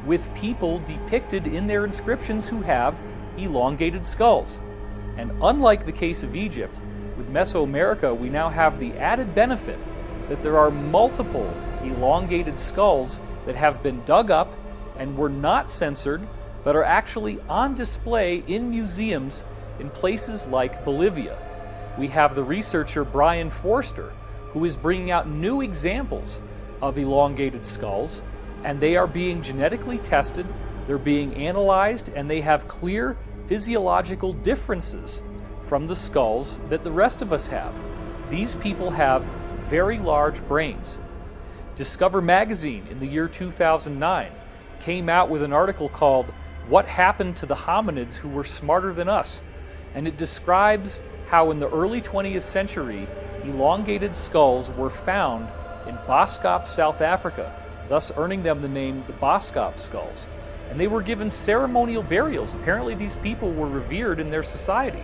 with people depicted in their inscriptions who have elongated skulls. And unlike the case of Egypt, with Mesoamerica we now have the added benefit that there are multiple elongated skulls that have been dug up and were not censored, but are actually on display in museums in places like Bolivia. We have the researcher Brian Forster, who is bringing out new examples of elongated skulls, and they are being genetically tested, they're being analyzed, and they have clear physiological differences from the skulls that the rest of us have. These people have very large brains. Discover magazine in the year 2009 came out with an article called "What Happened to the Hominids Who Were Smarter Than Us?" And it describes how in the early 20th century elongated skulls were found in Boskop, South Africa, thus earning them the name the Boskop skulls. And they were given ceremonial burials. Apparently these people were revered in their society.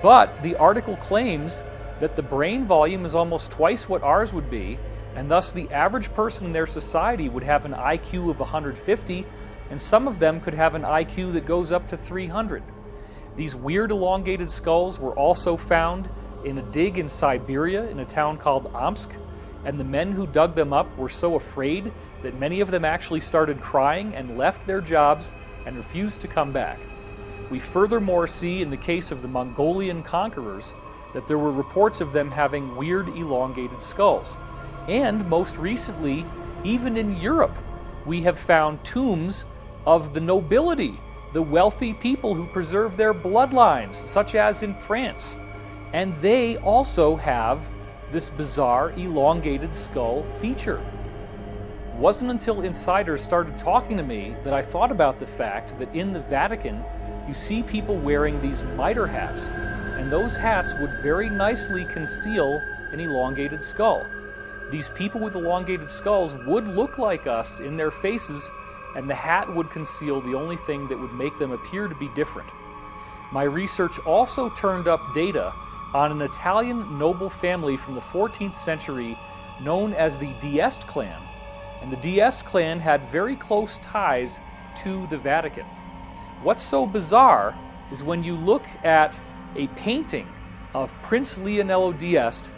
But the article claims that the brain volume is almost twice what ours would be, and thus the average person in their society would have an IQ of 150, and some of them could have an IQ that goes up to 300. These weird elongated skulls were also found in a dig in Siberia in a town called Omsk, and the men who dug them up were so afraid that many of them actually started crying and left their jobs and refused to come back. We furthermore see in the case of the Mongolian conquerors that there were reports of them having weird elongated skulls. And most recently, even in Europe, we have found tombs of the nobility, the wealthy people who preserve their bloodlines, such as in France. And they also have this bizarre elongated skull feature. It wasn't until insiders started talking to me that I thought about the fact that in the Vatican, you see people wearing these mitre hats, and those hats would very nicely conceal an elongated skull. These people with elongated skulls would look like us in their faces, and the hat would conceal the only thing that would make them appear to be different. My research also turned up data on an Italian noble family from the 14th century known as the d'Este clan. And the d'Este clan had very close ties to the Vatican. What's so bizarre is when you look at a painting of Prince Leonello d'Este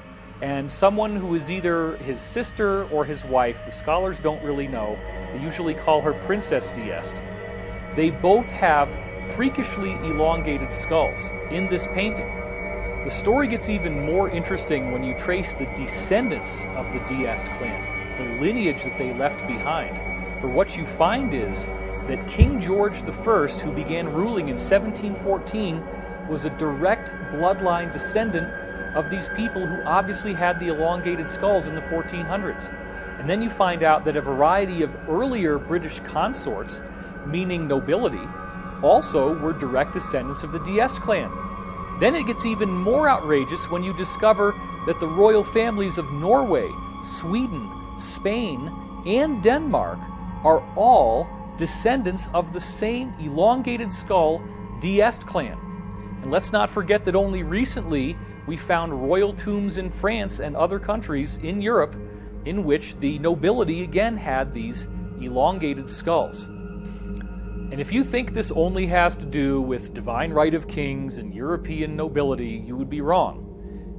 and someone who is either his sister or his wife, the scholars don't really know, they usually call her Princess d'Este. They both have freakishly elongated skulls in this painting. The story gets even more interesting when you trace the descendants of the D'Este clan, the lineage that they left behind. For what you find is that King George I, who began ruling in 1714, was a direct bloodline descendant of these people who obviously had the elongated skulls in the 1400s. And then you find out that a variety of earlier British consorts, meaning nobility, also were direct descendants of the D'Este clan. Then it gets even more outrageous when you discover that the royal families of Norway, Sweden, Spain, and Denmark are all descendants of the same elongated skull D'Este clan. And let's not forget that only recently we found royal tombs in France and other countries in Europe in which the nobility again had these elongated skulls. And if you think this only has to do with divine right of kings and European nobility, you would be wrong.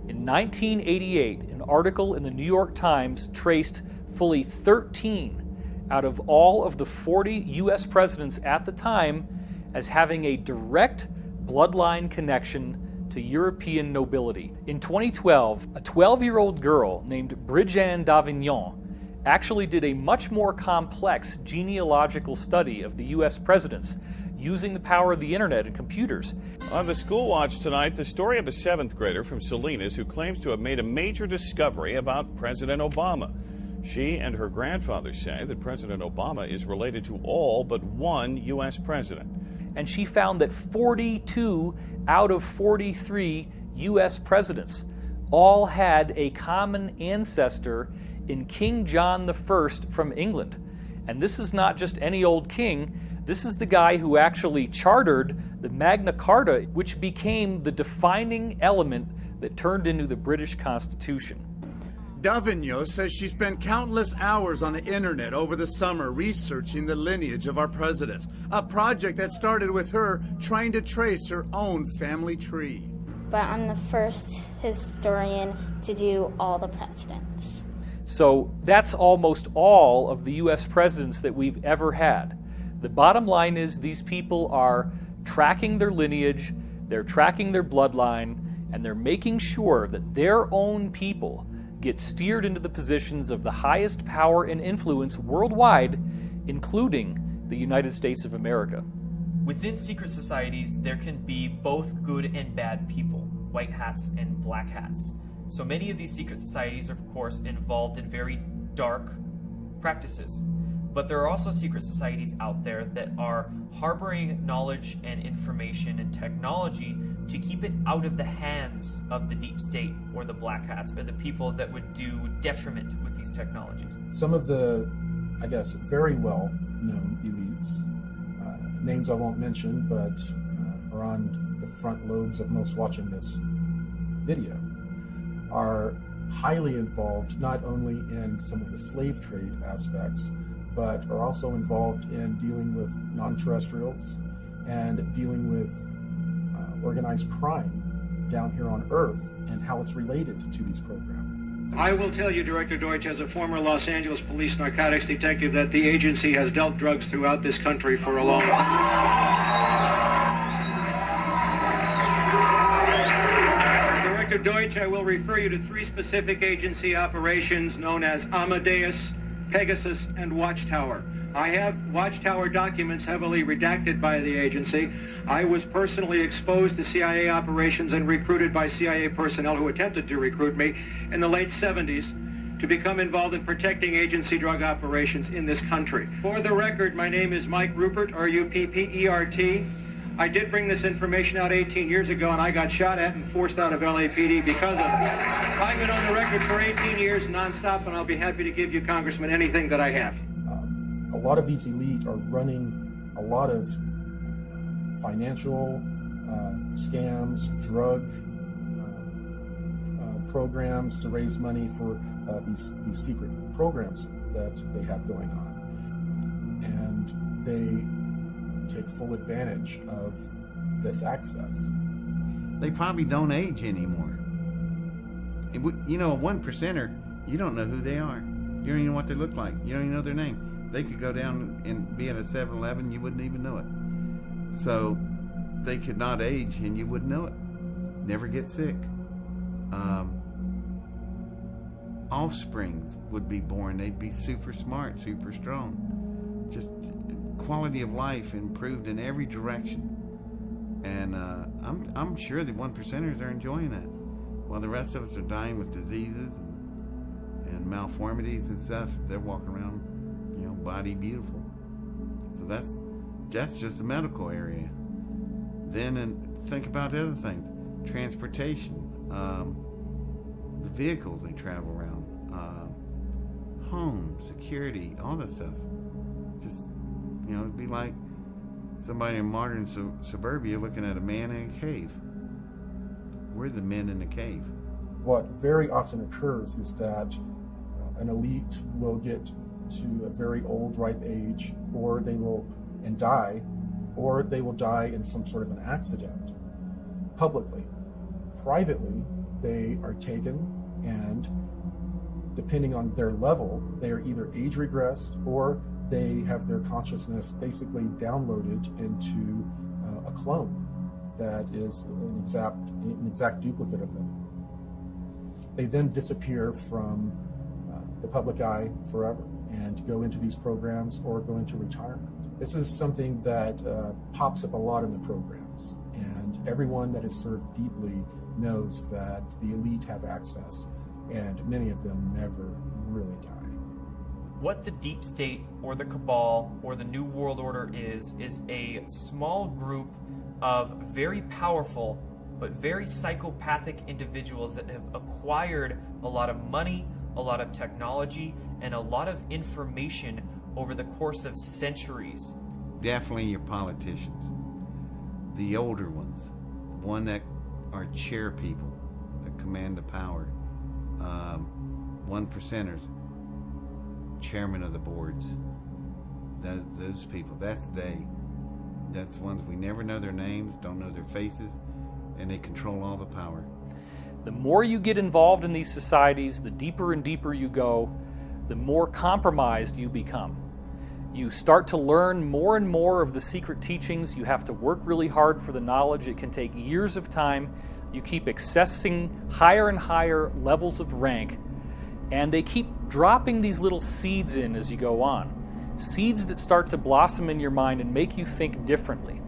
In 1988, an article in the New York Times traced fully 13 out of all of the 40 U.S. presidents at the time as having a direct bloodline connection to European nobility. In 2012, a 12-year-old girl named Brigitte d'Avignon actually did a much more complex genealogical study of the U.S. presidents using the power of the internet and computers. On the School Watch tonight, the story of a 7th grader from Salinas who claims to have made a major discovery about President Obama. She and her grandfather say that President Obama is related to all but one U.S. president. And she found that 42 out of 43 U.S. presidents all had a common ancestor in King John I from England. And this is not just any old king. This is the guy who actually chartered the Magna Carta, which became the defining element that turned into the British Constitution. D'Avignon says she spent countless hours on the internet over the summer researching the lineage of our presidents, a project that started with her trying to trace her own family tree. But I'm the first historian to do all the presidents. So that's almost all of the U.S. presidents that we've ever had. The bottom line is these people are tracking their lineage, they're tracking their bloodline, and they're making sure that their own people get steered into the positions of the highest power and influence worldwide, including the United States of America. Within secret societies, there can be both good and bad people, white hats and black hats. So many of these secret societies are, of course, involved in very dark practices. But there are also secret societies out there that are harboring knowledge and information and technology to keep it out of the hands of the deep state or the black hats or the people that would do detriment with these technologies. Some of the, I guess, very well-known elites, names I won't mention, but are on the front lobes of most watching this video, are highly involved not only in some of the slave trade aspects, but are also involved in dealing with non-terrestrials and dealing with organized crime down here on Earth and how it's related to these programs. I will tell you, Director Deutsch, as a former Los Angeles police narcotics detective, that the agency has dealt drugs throughout this country for a long time. Director Deutsch, I will refer you to 3 specific agency operations known as Amadeus, Pegasus, and Watchtower. I have Watchtower documents heavily redacted by the agency. I was personally exposed to CIA operations and recruited by CIA personnel who attempted to recruit me in the late 70s to become involved in protecting agency drug operations in this country. For the record, my name is Mike Ruppert, R-U-P-P-E-R-T. I did bring this information out 18 years ago, and I got shot at and forced out of LAPD because of it. I've been on the record for 18 years nonstop, and I'll be happy to give you, Congressman, anything that I have. A lot of these elite are running a lot of financial scams, drug programs to raise money for these secret programs that they have going on. And they take full advantage of this access. They probably don't age anymore. You know, a 1%er, you don't know who they are. You don't even know what they look like. You don't even know their name. They could go down and be at a 7-Eleven, you wouldn't even know it. So they could not age and you wouldn't know it. Never get sick. Offspring would be born. They'd be super smart, super strong. Just quality of life improved in every direction. And I'm sure the 1%ers are enjoying that, while the rest of us are dying with diseases and malformities and stuff. They're walking around, body beautiful. So that's just the medical area. Then think about the other things: transportation, the vehicles they travel around, home security, all that stuff. Just it'd be like somebody in modern suburbia looking at a man in a cave. We're the men in the cave. What very often occurs is that an elite will get to a very old, ripe age, or they will die, or they will die in some sort of an accident, publicly. Privately, they are taken, and depending on their level, they are either age regressed or they have their consciousness basically downloaded into a clone that is an exact duplicate of them. They then disappear from the public eye forever and go into these programs or go into retirement. This is something that pops up a lot in the programs, and everyone that is served deeply knows that the elite have access, and many of them never really die. What the deep state or the cabal or the New World Order is a small group of very powerful but very psychopathic individuals that have acquired a lot of money, a lot of technology, and a lot of information over the course of centuries. Definitely your politicians, the older ones, the one that are chair people that command the power, 1%ers, chairman of the boards, those people, that's ones we never know their names, don't know their faces, and they control all the power. The more you get involved in these societies, the deeper and deeper you go, the more compromised you become. You start to learn more and more of the secret teachings. You have to work really hard for the knowledge. It can take years of time. You keep accessing higher and higher levels of rank, and they keep dropping these little seeds in as you go on. Seeds that start to blossom in your mind and make you think differently.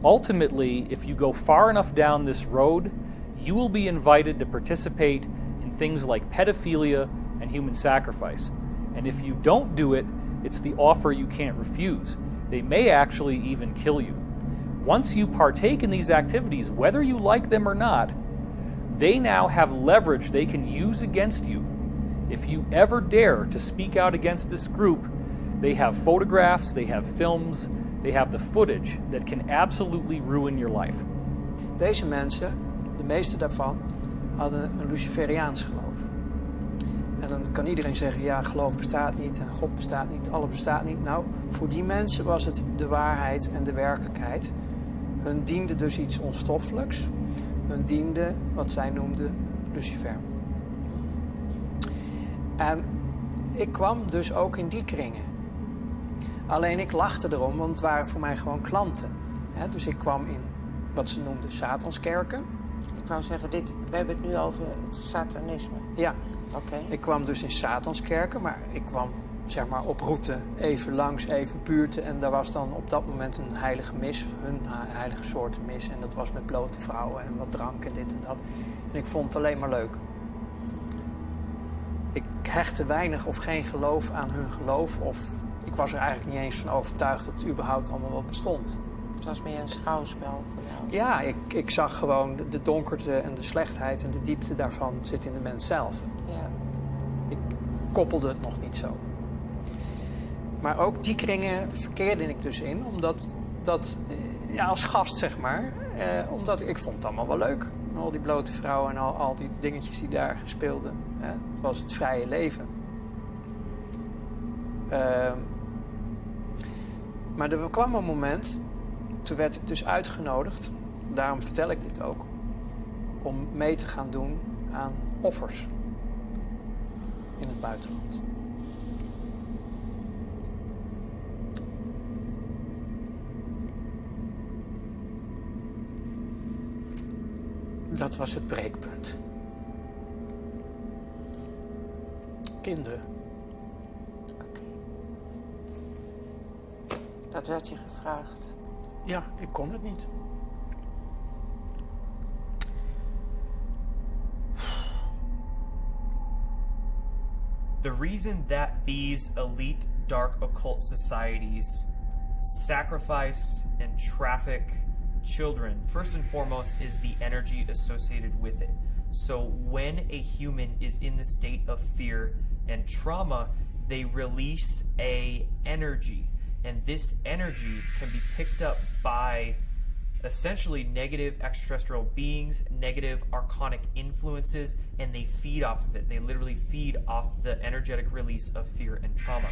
Ultimately, if you go far enough down this road, you will be invited to participate in things like pedophilia and human sacrifice. And if you don't do it, it's the offer you can't refuse. They may actually even kill you. Once you partake in these activities, whether you like them or not, they now have leverage they can use against you. If you ever dare to speak out against this group, they have photographs, they have films, they have the footage that can absolutely ruin your life. Deze mensen, de meeste daarvan, hadden een Luciferiaans geloof. En dan kan iedereen zeggen, ja, geloof bestaat niet en God bestaat niet, alles bestaat niet. Nou, voor die mensen was het de waarheid en de werkelijkheid. Hun diende dus iets onstoffelijks. Hun diende wat zij noemden Lucifer. En ik kwam dus ook in die kringen. Alleen ik lachte erom, want het waren voor mij gewoon klanten. Dus ik kwam in wat ze noemden Satanskerken. Ik wou zeggen, we hebben het nu over het satanisme. Ja, oké. Ik kwam dus in Satanskerken, maar ik kwam zeg maar op route even langs, even buurten. En daar was dan op dat moment een heilige mis, een heilige soort mis. En dat was met blote vrouwen en wat drank en dit en dat. En ik vond het alleen maar leuk. Ik hechtte weinig of geen geloof aan hun geloof. Of ik was er eigenlijk niet eens van overtuigd dat het überhaupt allemaal wel bestond. Het was meer een schouwspel. Ja, ik zag gewoon de donkerte en de slechtheid en de diepte daarvan zit in de mens zelf. Ja. Ik koppelde het nog niet zo. Maar ook die kringen verkeerde ik dus in, omdat ja, als gast zeg maar, omdat ik vond het allemaal wel leuk. Al die blote vrouwen en al die dingetjes die daar speelden. Het was het vrije leven. Maar er kwam een moment, toen werd ik dus uitgenodigd, daarom vertel ik dit ook, om mee te gaan doen aan offers in het buitenland. Dat was het breekpunt. Kinderen. Oké. Dat werd je gevraagd. Ja, ik kon het niet. The reason that these elite dark occult societies sacrifice and traffic children, first and foremost, is the energy associated with it. So when a human is in the state of fear and trauma, they release a energy, and this energy can be picked up by essentially negative extraterrestrial beings, negative archonic influences, and they feed off of it. They literally feed off the energetic release of fear and trauma.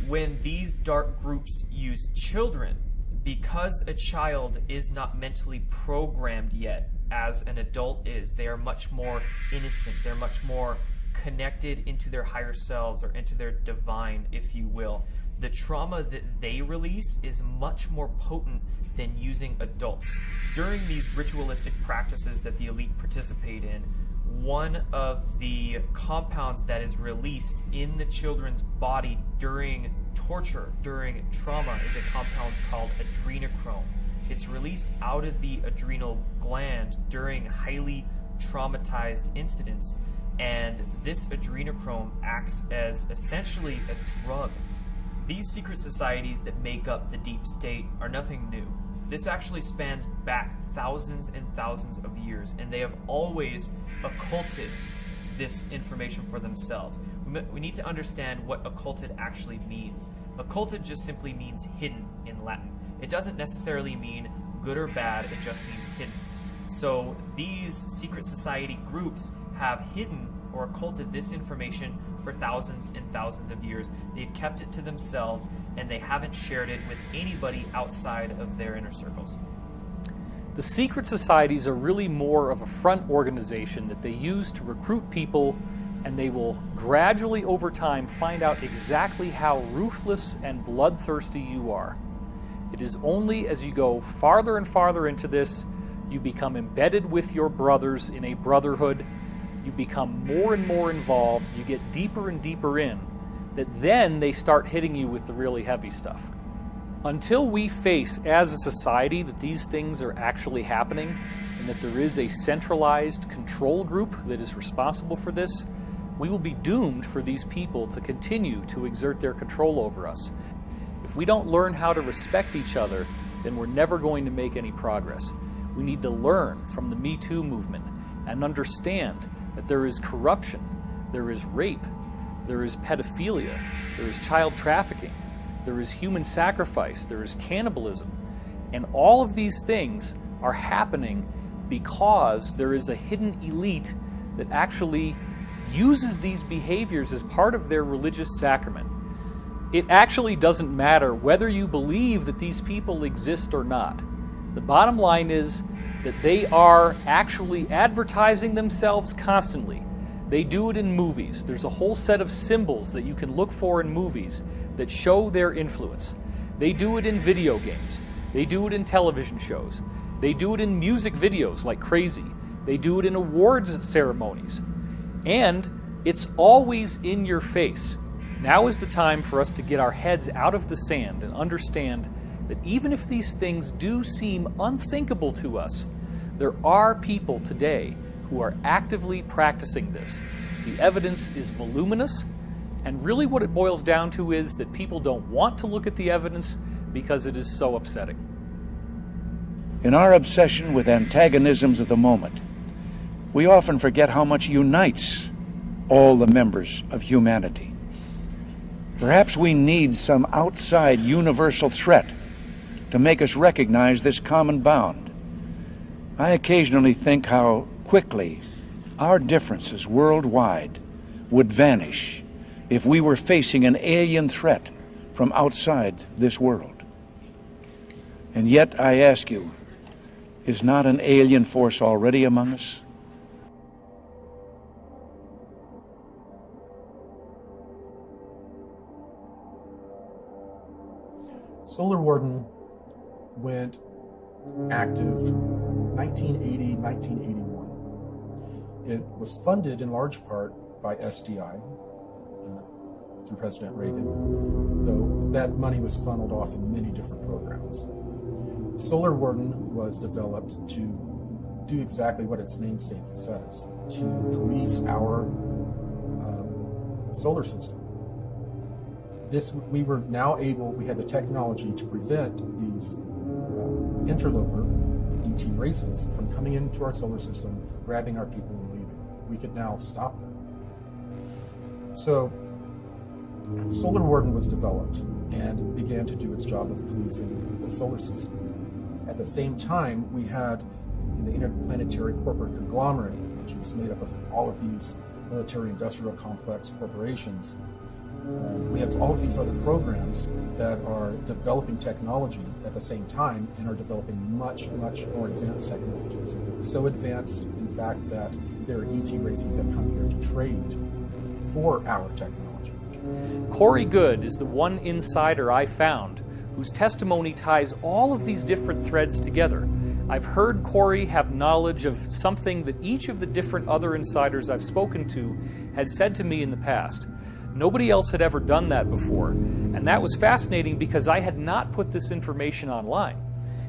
When these dark groups use children, because a child is not mentally programmed yet as an adult is, they are much more innocent, they're much more connected into their higher selves or into their divine, if you will. The trauma that they release is much more potent than using adults. During these ritualistic practices that the elite participate in, one of the compounds that is released in the children's body during torture, during trauma, is a compound called adrenochrome. It's released out of the adrenal gland during highly traumatized incidents, and this adrenochrome acts as essentially a drug. These secret societies that make up the deep state are nothing new. This actually spans back thousands and thousands of years, and they have always occulted this information for themselves. We need to understand what occulted actually means. Occulted just simply means hidden in Latin. It doesn't necessarily mean good or bad, it just means hidden. So these secret society groups have hidden or occulted this information for thousands and thousands of years. They've kept it to themselves, and they haven't shared it with anybody outside of their inner circles. The secret societies are really more of a front organization that they use to recruit people, and they will gradually over time find out exactly how ruthless and bloodthirsty you are. It is only as you go farther and farther into this, you become embedded with your brothers in a brotherhood, you become more and more involved, you get deeper and deeper in, that then they start hitting you with the really heavy stuff. Until we face as a society that these things are actually happening and that there is a centralized control group that is responsible for this, we will be doomed for these people to continue to exert their control over us. If we don't learn how to respect each other, then we're never going to make any progress. We need to learn from the Me Too movement and understand that there is corruption, there is rape, there is pedophilia, there is child trafficking, there is human sacrifice, there is cannibalism, and all of these things are happening because there is a hidden elite that actually uses these behaviors as part of their religious sacrament. It actually doesn't matter whether you believe that these people exist or not. The bottom line is that they are actually advertising themselves constantly. They do it in movies. There's a whole set of symbols that you can look for in movies that show their influence. They do it in video games. They do it in television shows. They do it in music videos like crazy. They do it in awards ceremonies. And it's always in your face. Now is the time for us to get our heads out of the sand and understand that even if these things do seem unthinkable to us, there are people today who are actively practicing this. The evidence is voluminous, and really what it boils down to is that people don't want to look at the evidence because it is so upsetting. In our obsession with antagonisms of the moment, we often forget how much unites all the members of humanity. Perhaps we need some outside universal threat to make us recognize this common bound. I occasionally think how quickly our differences worldwide would vanish if we were facing an alien threat from outside this world. And yet, I ask you, is not an alien force already among us? Solar Warden went active 1980, 1981. It was funded in large part by SDI through President Reagan, though that money was funneled off in many different programs. Solar Warden was developed to do exactly what its namesake says, to police our solar system. We were now able, we had the technology to prevent these interloper ET races from coming into our solar system, grabbing our people and leaving. We could now stop them. So Solar Warden was developed and began to do its job of policing the solar system. At the same time, we had the interplanetary corporate conglomerate, which was made up of all of these military-industrial complex corporations. We have all of these other programs that are developing technology at the same time and are developing much, much more advanced technologies. So advanced, in fact, that there are ET races that come here to trade for our technology. Corey Good is the one insider I found whose testimony ties all of these different threads together. I've heard Corey have knowledge of something that each of the different other insiders I've spoken to had said to me in the past. Nobody else had ever done that before, and that was fascinating because I had not put this information online.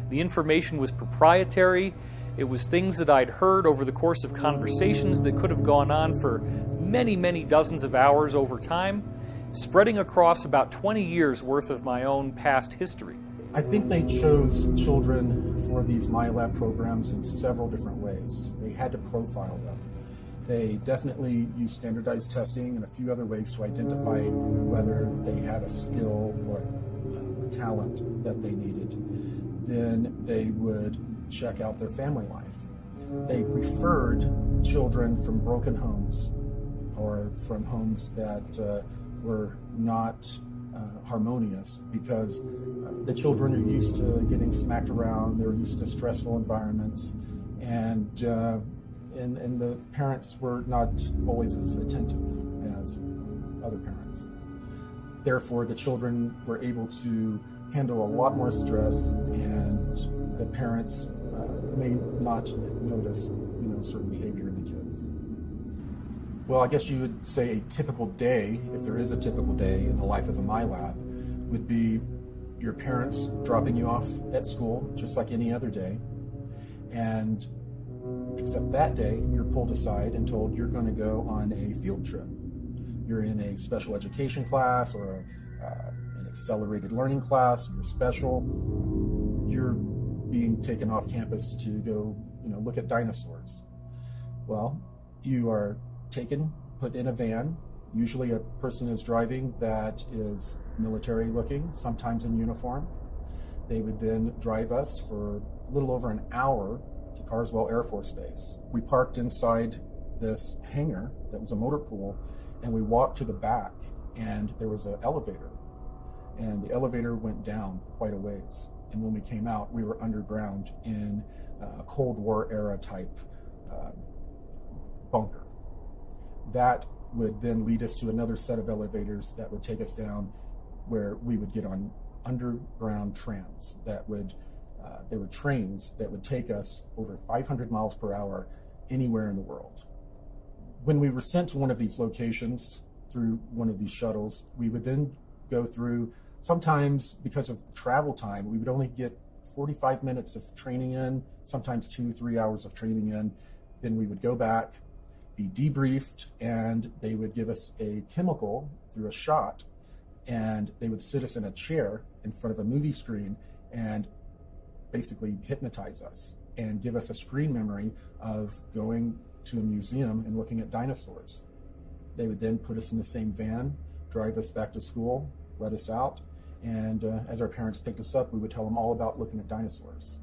The information was proprietary. It was things that I'd heard over the course of conversations that could have gone on for many, many dozens of hours over time, spreading across about 20 years worth of my own past history. I think they chose children for these MyLab programs in several different ways. They had to profile them. They definitely used standardized testing and a few other ways to identify whether they had a skill or a talent that they needed. Then they would check out their family life. They preferred children from broken homes or from homes that were not harmonious, because the children are used to getting smacked around, they're used to stressful environments, and the parents were not always as attentive as other parents. Therefore, the children were able to handle a lot more stress, and the parents may not notice, certain behavior in the kids. Well, I guess you would say a typical day, if there is a typical day in the life of a MyLab, would be your parents dropping you off at school just like any other day, and except that day you're pulled aside and told you're going to go on a field trip. You're in a special education class or an accelerated learning class. You're special. You're being taken off campus to go, look at dinosaurs. Well, you are taken, put in a van. Usually a person is driving that is military looking, sometimes in uniform. They would then drive us for a little over an hour to Carswell Air Force Base. We parked inside this hangar that was a motor pool, and we walked to the back, and there was an elevator, and the elevator went down quite a ways. And when we came out, we were underground in a Cold War era type bunker. That would then lead us to another set of elevators that would take us down, where we would get on underground trams that would, there were trains that would take us over 500 miles per hour anywhere in the world. When we were sent to one of these locations through one of these shuttles, we would then go through, sometimes because of travel time, we would only get 45 minutes of training in, sometimes 2-3 hours of training in. Then we would go back, be debriefed, and they would give us a chemical through a shot, and they would sit us in a chair in front of a movie screen and basically hypnotize us and give us a screen memory of going to a museum and looking at dinosaurs. They would then put us in the same van, drive us back to school, let us out, and as our parents picked us up, we would tell them all about looking at dinosaurs.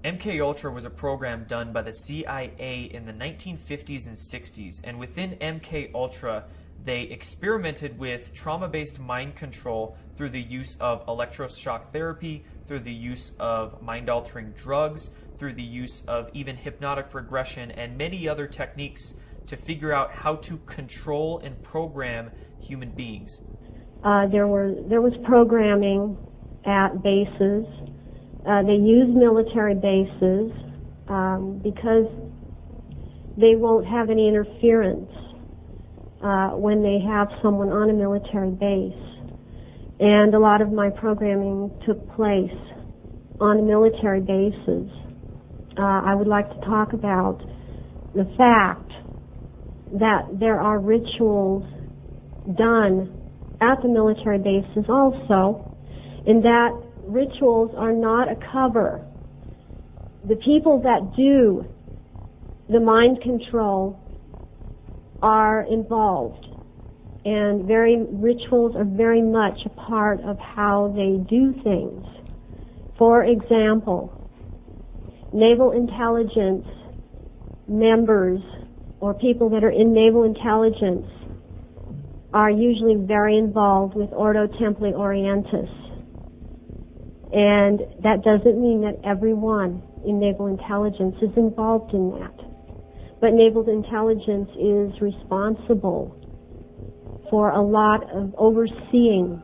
MKUltra was a program done by the CIA in the 1950s and 60s, and within MKUltra, they experimented with trauma-based mind control through the use of electroshock therapy, through the use of mind-altering drugs, through the use of even hypnotic regression and many other techniques to figure out how to control and program human beings. There was programming at bases. They used military bases because they won't have any interference when they have someone on a military base. And a lot of my programming took place on military bases. I would like to talk about the fact that there are rituals done at the military bases also, and that rituals are not a cover. The people that do the mind control are involved, and rituals are very much a part of how they do things. For example, naval intelligence members or people that are in naval intelligence are usually very involved with Ordo Templi Orientis. And that doesn't mean that everyone in naval intelligence is involved in that. But naval intelligence is responsible for a lot of overseeing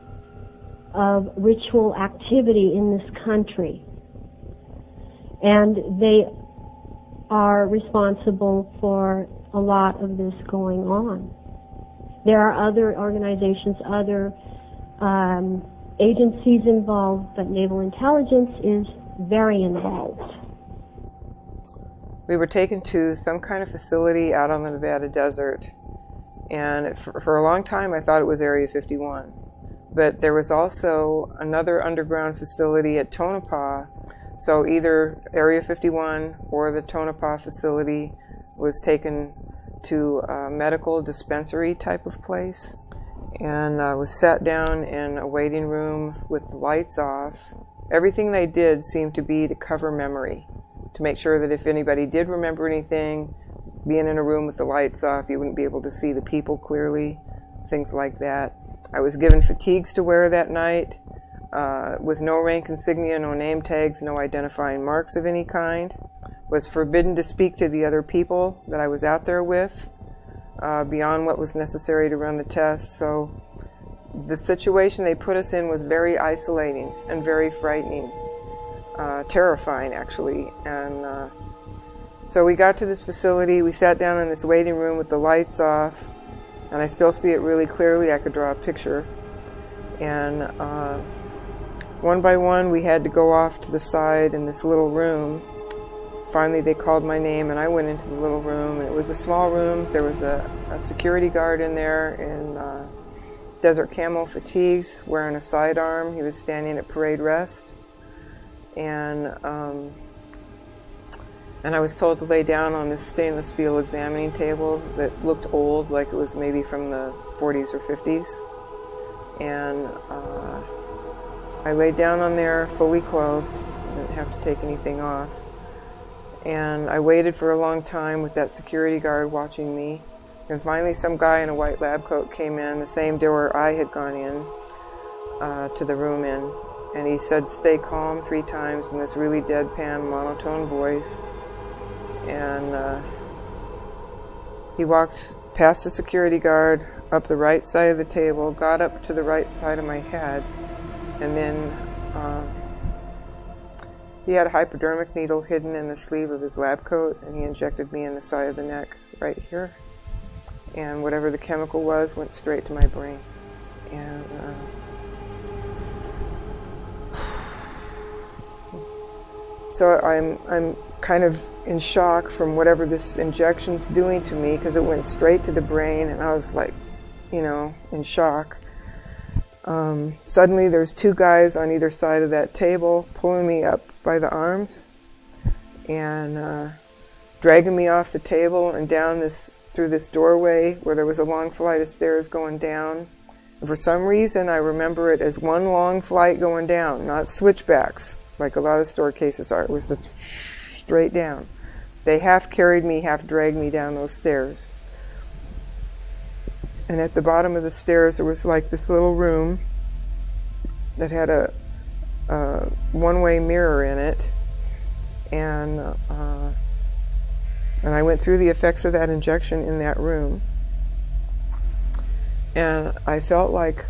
of ritual activity in this country. And they are responsible for a lot of this going on. There are other organizations, other agencies involved, but naval intelligence is very involved. We were taken to some kind of facility out on the Nevada desert, and for a long time I thought it was Area 51. But there was also another underground facility at Tonopah, so either Area 51 or the Tonopah facility was taken to a medical dispensary type of place, and was sat down in a waiting room with the lights off. Everything they did seemed to be to cover memory, to make sure that if anybody did remember anything, being in a room with the lights off, you wouldn't be able to see the people clearly, things like that. I was given fatigues to wear that night, with no rank insignia, no name tags, no identifying marks of any kind. Was forbidden to speak to the other people that I was out there with, beyond what was necessary to run the test. So the situation they put us in was very isolating and very frightening, terrifying actually. And so we got to this facility, we sat down in this waiting room with the lights off, and I still see it really clearly. I could draw a picture. And one by one we had to go off to the side in this little room. Finally they called my name and I went into the little room. It was a small room. There was a security guard in there in desert camo fatigues, wearing a sidearm. He was standing at parade rest. And I was told to lay down on this stainless steel examining table that looked old, like it was maybe from the 40s or 50s. And I laid down on there fully clothed. I didn't have to take anything off. And I waited for a long time with that security guard watching me. And finally some guy in a white lab coat came in, the same door I had gone in to the room in. And he said, "Stay calm," 3 times in this really deadpan, monotone voice. And he walked past the security guard, up the right side of the table, got up to the right side of my head, and then he had a hypodermic needle hidden in the sleeve of his lab coat, and he injected me in the side of the neck right here. And whatever the chemical was went straight to my brain. And so I'm kind of in shock from whatever this injection's doing to me, because it went straight to the brain, and I was like, you know, in shock. Suddenly there's 2 guys on either side of that table pulling me up by the arms and dragging me off the table and down through this doorway where there was a long flight of stairs going down. And for some reason I remember it as one long flight going down, not switchbacks like a lot of store cases are. It was just straight down. They half carried me, half dragged me down those stairs. And at the bottom of the stairs there was like this little room that had a one-way mirror in it, and I went through the effects of that injection in that room, and I felt like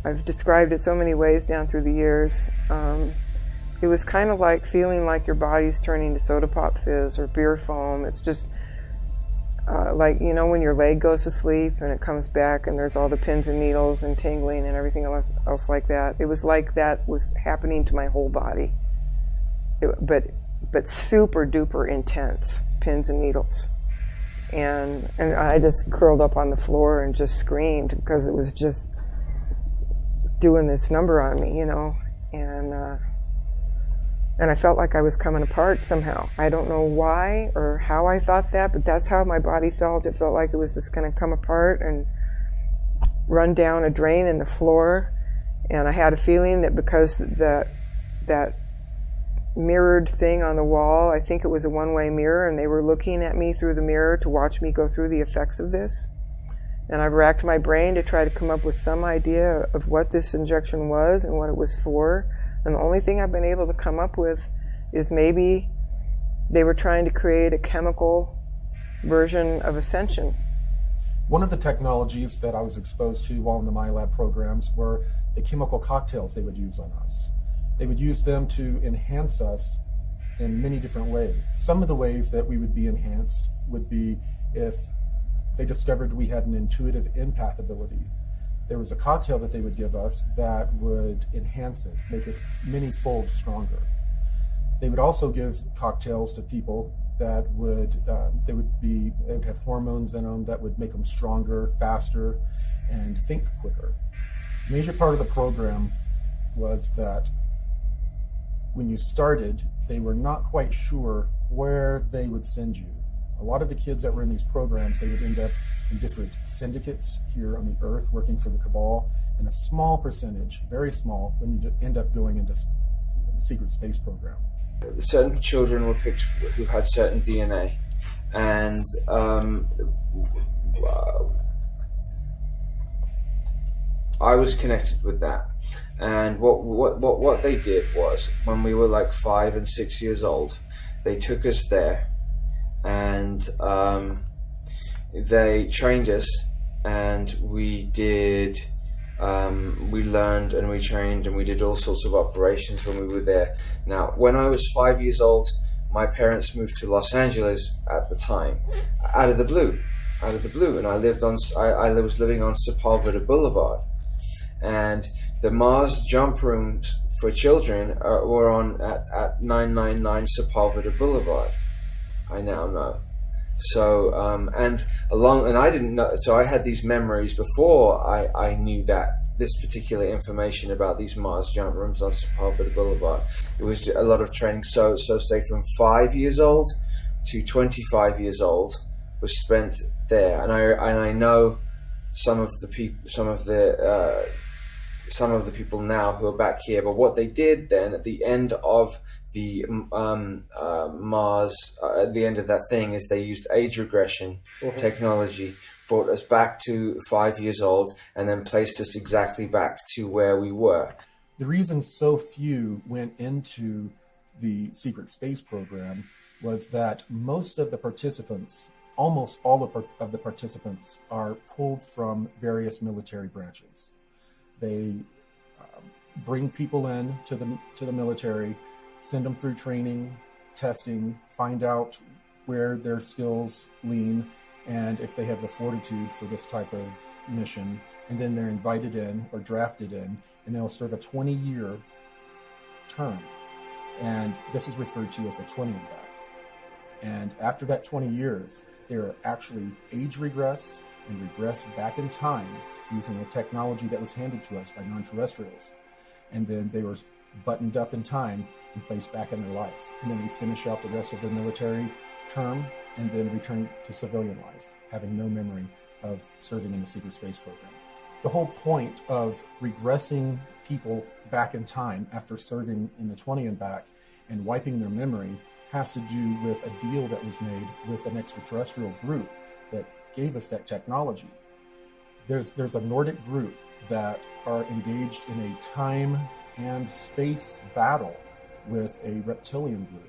I've described it so many ways down through the years. It was kind of like feeling like your body's turning to soda pop fizz or beer foam. It's just like, you know, when your leg goes to sleep and it comes back and there's all the pins and needles and tingling and everything else like that. It was like that was happening to my whole body. But super duper intense, pins and needles. And I just curled up on the floor and just screamed because it was just doing this number on me, you know. And I felt like I was coming apart somehow. I don't know why or how I thought that, but that's how my body felt. It felt like it was just going to come apart and run down a drain in the floor. And I had a feeling that because that mirrored thing on the wall, I think it was a one-way mirror, and they were looking at me through the mirror to watch me go through the effects of this. And I've racked my brain to try to come up with some idea of what this injection was and what it was for. And the only thing I've been able to come up with is maybe they were trying to create a chemical version of ascension. One of the technologies that I was exposed to while in the MyLab programs were the chemical cocktails they would use on us. They would use them to enhance us in many different ways. Some of the ways that we would be enhanced would be if they discovered we had an intuitive empath ability. There was a cocktail that they would give us that would enhance it, make it many-fold stronger. They would also give cocktails to people that would have hormones in them that would make them stronger, faster, and think quicker. A major part of the program was that when you started, they were not quite sure where they would send you. A lot of the kids that were in these programs, they would end up in different syndicates here on the earth working for the cabal, and a small percentage, very small, would end up going into the secret space program. Certain children were picked who had certain DNA, and I was connected with that. And what they did was, when we were like 5 and 6 years old, they took us there, and they trained us, and we did. We learned and we trained and we did all sorts of operations when we were there. Now, when I was 5 years old, my parents moved to Los Angeles at the time, out of the blue, and I was living on Sepulveda Boulevard, and the Mars jump rooms for children were on at 999 Sepulveda Boulevard. I now know. So and I didn't know. So I had these memories before I knew that this particular information about these Mars jump rooms on Sepulveda Boulevard. It was a lot of training. So say from 5 years old to 25 years old was spent there, and I know some of the people now who are back here. But what they did then at the end of the Mars, at the end of that thing, is they used age regression technology, brought us back to 5 years old, and then placed us exactly back to where we were. The reason so few went into the secret space program was that most of the participants, almost all of the participants, are pulled from various military branches. They bring people in to the military, send them through training, testing, find out where their skills lean, and if they have the fortitude for this type of mission, and then they're invited in or drafted in, and they'll serve a 20-year term. And this is referred to as a 20 and back. And after that 20 years, they're actually age regressed and regressed back in time using a technology that was handed to us by non-terrestrials. And then they were buttoned up in time and placed back in their life. And then they finish out the rest of their military term and then return to civilian life, having no memory of serving in the secret space program. The whole point of regressing people back in time after serving in the 20 and back and wiping their memory has to do with a deal that was made with an extraterrestrial group that gave us that technology. There's a Nordic group that are engaged in a time and space battle with a reptilian group.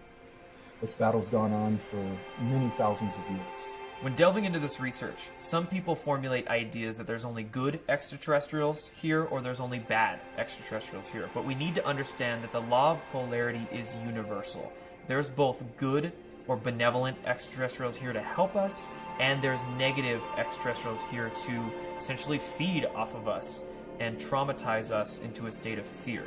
This battle's gone on for many thousands of years. When delving into this research, some people formulate ideas that there's only good extraterrestrials here or there's only bad extraterrestrials here. But we need to understand that the law of polarity is universal. There's both good or benevolent extraterrestrials here to help us, and there's negative extraterrestrials here to essentially feed off of us and traumatize us into a state of fear.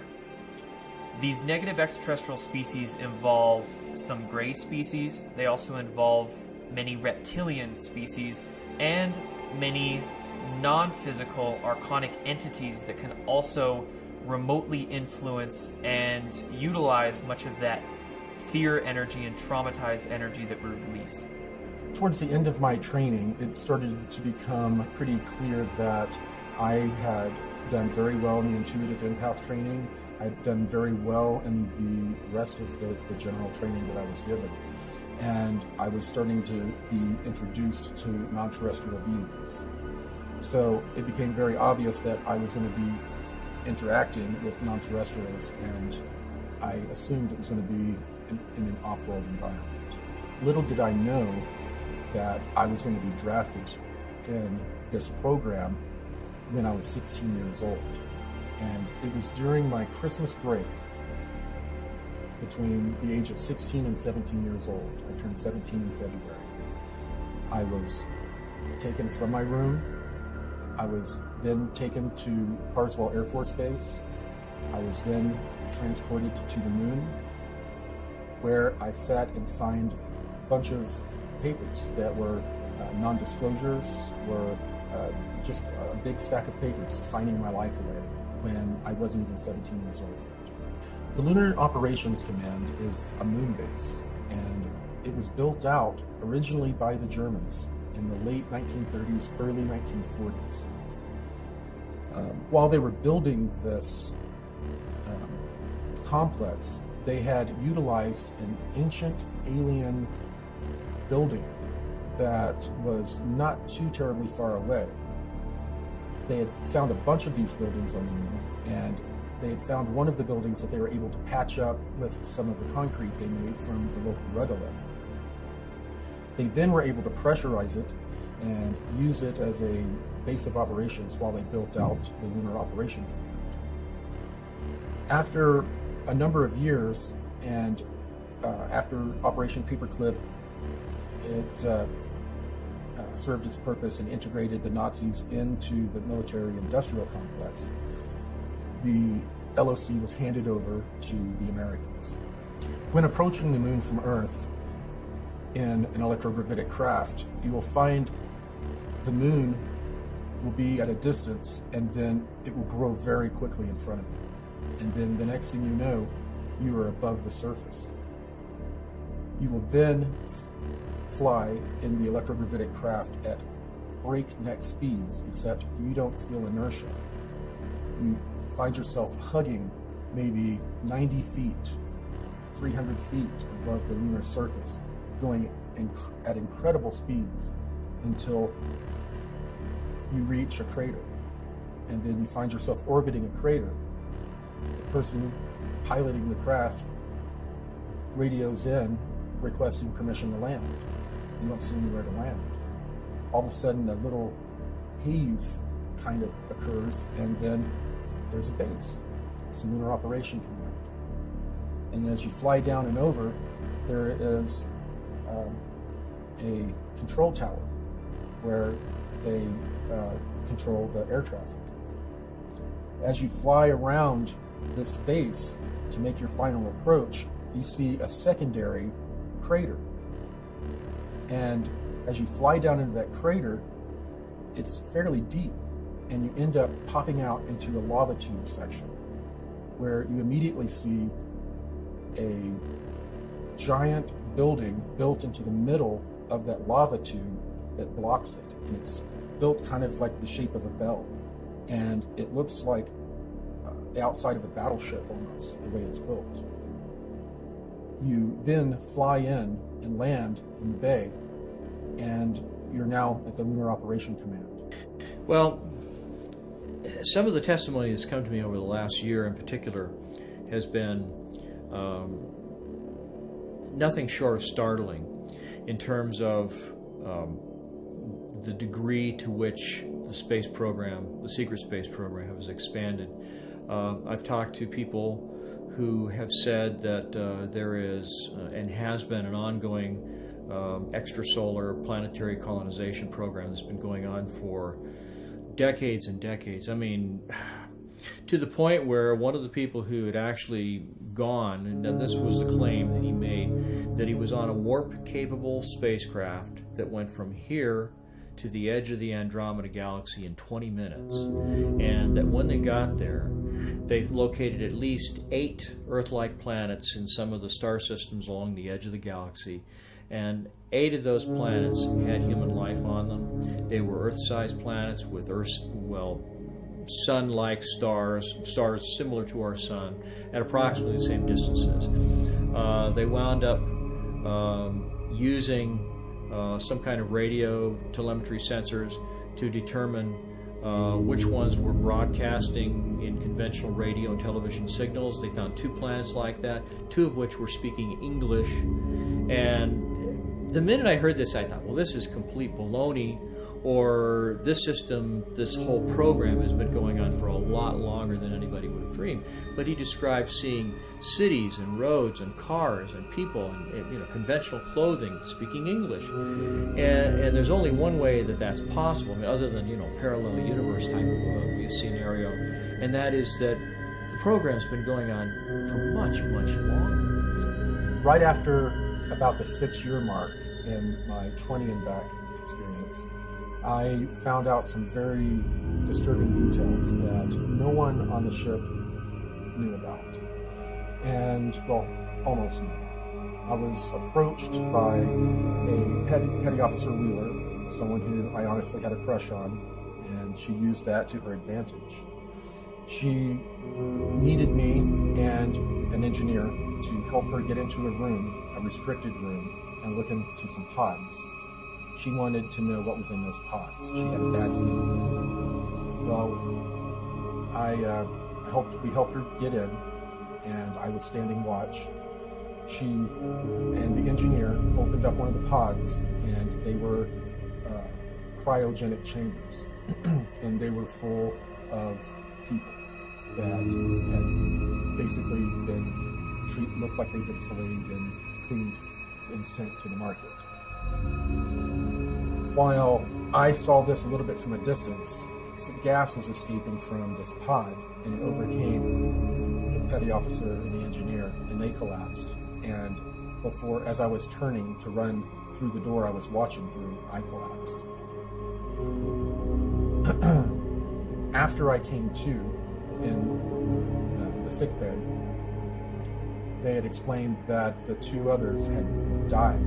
These negative extraterrestrial species involve some gray species. They also involve many reptilian species and many non-physical archonic entities that can also remotely influence and utilize much of that fear energy and traumatized energy that we release. Towards the end of my training, it started to become pretty clear that I had done very well in the intuitive empath training. I'd done very well in the rest of the general training that I was given. And I was starting to be introduced to non-terrestrial beings. So it became very obvious that I was going to be interacting with non-terrestrials, and I assumed it was going to be in an off-world environment. Little did I know that I was going to be drafted in this program when I was 16 years old. And it was during my Christmas break, between the age of 16 and 17 years old. I turned 17 in February. I was taken from my room. I was then taken to Carswell Air Force Base. I was then transported to the moon, where I sat and signed a bunch of papers that were non-disclosures, were just a big stack of papers signing my life away when I wasn't even 17 years old. The Lunar Operations Command is a moon base, and it was built out originally by the Germans in the late 1930s, early 1940s. While they were building this complex, they had utilized an ancient alien building that was not too terribly far away. They had found a bunch of these buildings on the moon, and they had found one of the buildings that they were able to patch up with some of the concrete they made from the local regolith. They then were able to pressurize it and use it as a base of operations while they built out the Lunar Operation Command. After a number of years, and after Operation Paperclip, it served its purpose and integrated the Nazis into the military-industrial complex, the LOC was handed over to the Americans. When approaching the moon from Earth in an electrogravitic craft, you will find the moon will be at a distance, and then it will grow very quickly in front of you. And then the next thing you know, you are above the surface. You will then fly in the electrogravitic craft at breakneck speeds, except you don't feel inertia. You find yourself hugging maybe 90 feet, 300 feet above the lunar surface, going at incredible speeds until you reach a crater. And then you find yourself orbiting a crater. The person piloting the craft radios in requesting permission to land. You don't see anywhere to land. All of a sudden, a little haze kind of occurs, and then there's a base. It's the Lunar Operation Command. And as you fly down and over, there is a control tower where they control the air traffic. As you fly around this base to make your final approach, you see a secondary crater. And as you fly down into that crater, it's fairly deep, and you end up popping out into the lava tube section, where you immediately see a giant building built into the middle of that lava tube that blocks it. And it's built kind of like the shape of a bell. And it looks like the outside of a battleship almost, the way it's built. You then fly in and land in the bay, and you're now at the Lunar Operation Command. Well, some of the testimony that's come to me over the last year in particular has been nothing short of startling in terms of the degree to which the space program, the secret space program, has expanded. I've talked to people who have said that there is and has been an ongoing extrasolar planetary colonization program that's been going on for decades and decades. I mean, to the point where one of the people who had actually gone, and this was the claim that he made, that he was on a warp-capable spacecraft that went from here to the edge of the Andromeda Galaxy in 20 minutes, and that when they got there, they located at least 8 Earth-like planets in some of the star systems along the edge of the galaxy, and 8 of those planets had human life on them. They were Earth-sized planets with sun-like stars similar to our sun, at approximately the same distances. They wound up using some kind of radio telemetry sensors to determine which ones were broadcasting in conventional radio and television signals. They found 2 planets like that, 2 of which were speaking English. And the minute I heard this, I thought, well, this is complete baloney, or this system, this whole program has been going on for a lot longer than anybody would have dreamed. But he described seeing cities and roads and cars and people and conventional clothing speaking English. And there's only one way that that's possible, I mean, other than parallel universe type of a scenario, and that is that the program's been going on for much, much longer. Right after about the 6-year mark in my 20 and back experience, I found out some very disturbing details that no one on the ship knew about. And, well, almost no one. I was approached by a petty officer Wheeler, someone who I honestly had a crush on, and she used that to her advantage. She needed me and an engineer to help her get into a room, a restricted room, and look into some pods. She wanted to know what was in those pods. She had a bad feeling. Well, we helped her get in, and I was standing watch. She and the engineer opened up one of the pods, and they were cryogenic chambers, and they were full of people that had basically looked like they'd been filleted and cleaned and sent to the market. While I saw this a little bit from a distance, gas was escaping from this pod, and it overcame the petty officer and the engineer, and they collapsed. And as I was turning to run through the door I was watching through, I collapsed. After I came to in the sick bay, they had explained that the 2 others had died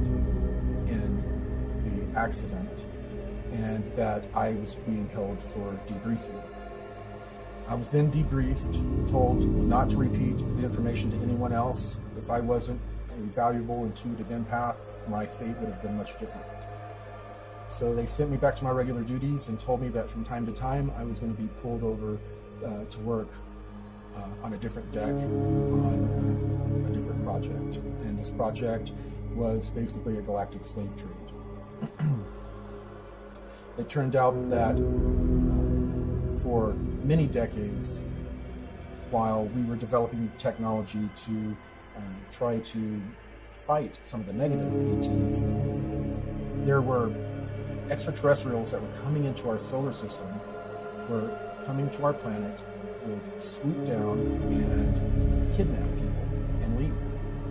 in the accident, and that I was being held for debriefing. I was then debriefed, told not to repeat the information to anyone else. If I wasn't a valuable intuitive empath, my fate would have been much different. So they sent me back to my regular duties and told me that from time to time I was going to be pulled over to work on a different deck on a different project. And this project was basically a galactic slave trade. It turned out that for many decades, while we were developing the technology to try to fight some of the negative ETs, there were extraterrestrials that were coming into our solar system, were coming to our planet, would swoop down and kidnap people and leave,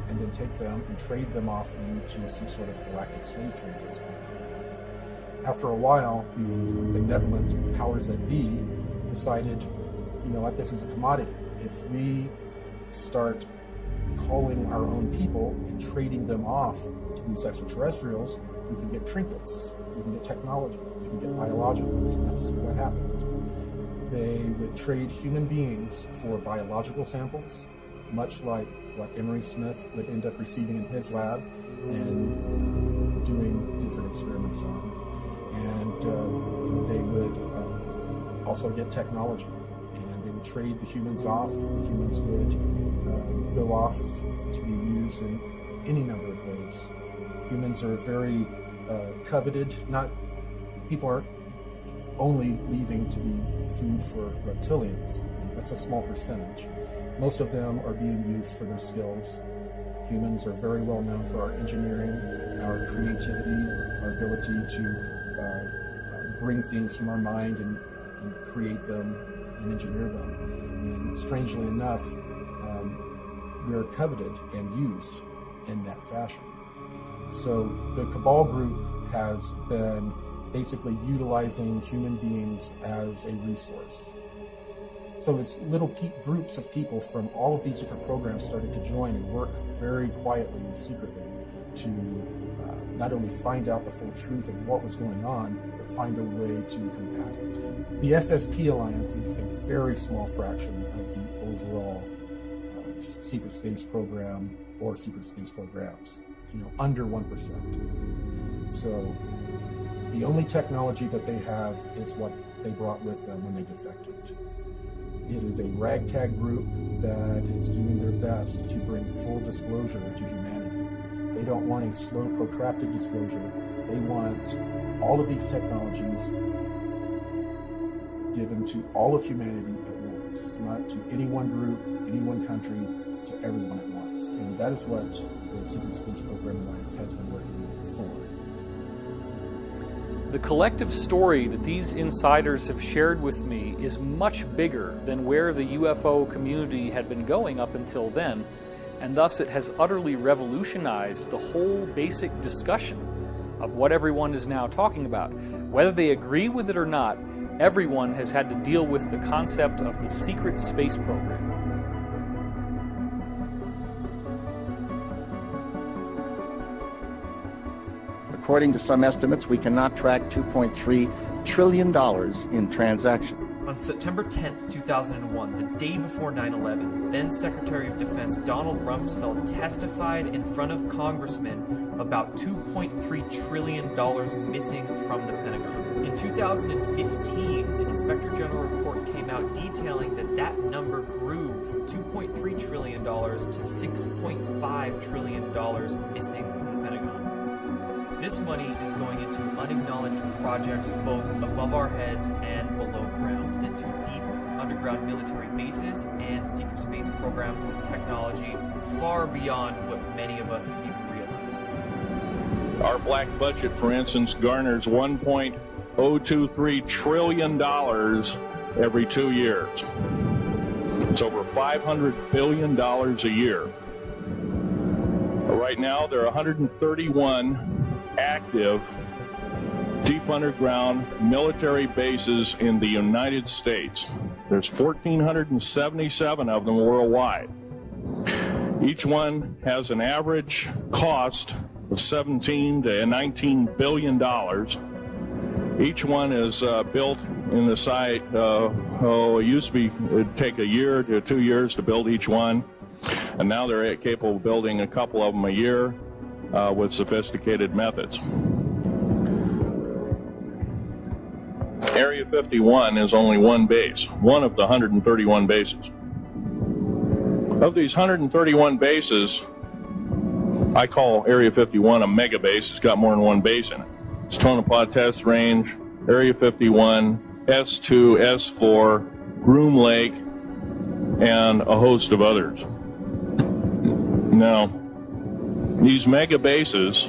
and then take them and trade them off into some sort of galactic slave trade that's going on. After a while, the benevolent powers that be decided, you know what, this is a commodity. If we start calling our own people and trading them off to these extraterrestrials, we can get trinkets, we can get technology, we can get biologicals, and that's what happened. They would trade human beings for biological samples, much like what Emery Smith would end up receiving in his lab and doing different experiments on. And they would also get technology, and they would trade the humans off. The humans would go off to be used in any number of ways. Humans are very coveted, not people aren't only leaving to be food for reptilians. That's a small percentage. Most of them are being used for their skills. Humans are very well known for our engineering, our creativity, our ability to bring things from our mind and create them and engineer them. And strangely enough, we are coveted and used in that fashion. So the Cabal group has been basically utilizing human beings as a resource. So as little groups of people from all of these different programs started to join and work very quietly and secretly to not only find out the full truth of what was going on, but find a way to combat it. The SSP Alliance is a very small fraction of the overall secret space program or secret space programs, under 1%. So the only technology that they have is what they brought with them when they defected. It is a ragtag group that is doing their best to bring full disclosure to humanity. They don't want a slow, protracted disclosure. They want all of these technologies given to all of humanity at once, not to any one group, any one country, to everyone at once. And that is what the Secret Space Program Alliance has been working for. The collective story that these insiders have shared with me is much bigger than where the UFO community had been going up until then, and thus it has utterly revolutionized the whole basic discussion of what everyone is now talking about. Whether they agree with it or not, everyone has had to deal with the concept of the secret space program. According to some estimates, we cannot track $2.3 trillion in transactions. On September 10th, 2001, the day before 9/11, then Secretary of Defense Donald Rumsfeld testified in front of congressmen about $2.3 trillion missing from the Pentagon. In 2015, an Inspector General report came out detailing that number grew from $2.3 trillion to $6.5 trillion missing from the Pentagon. This money is going into unacknowledged projects both above our heads and below ground, into deep underground military bases and secret space programs with technology far beyond what many of us can even realize. Our black budget, for instance, garners $1.023 trillion every 2 years. It's over $500 billion a year. Right now, there are 131 active deep underground military bases in the United States. There's 1,477 of them worldwide. Each one has an average cost of $17 to $19 billion. Each one is built in the site, it used to be, it'd take a year to 2 years to build each one. And now they're capable of building a couple of them a year. With sophisticated methods. Area 51 is only one base, one of the 131 bases. Of these 131 bases, I call Area 51 a mega base. It's got more than one base in it. It's Tonopah Test Range, Area 51, S2, S4, Groom Lake, and a host of others. Now, these mega bases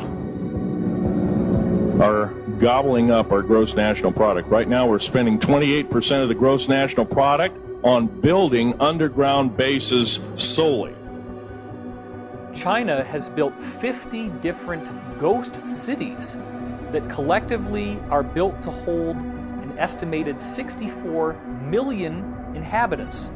are gobbling up our gross national product. Right now we're spending 28% of the gross national product on building underground bases solely. China has built 50 different ghost cities that collectively are built to hold an estimated 64 million inhabitants.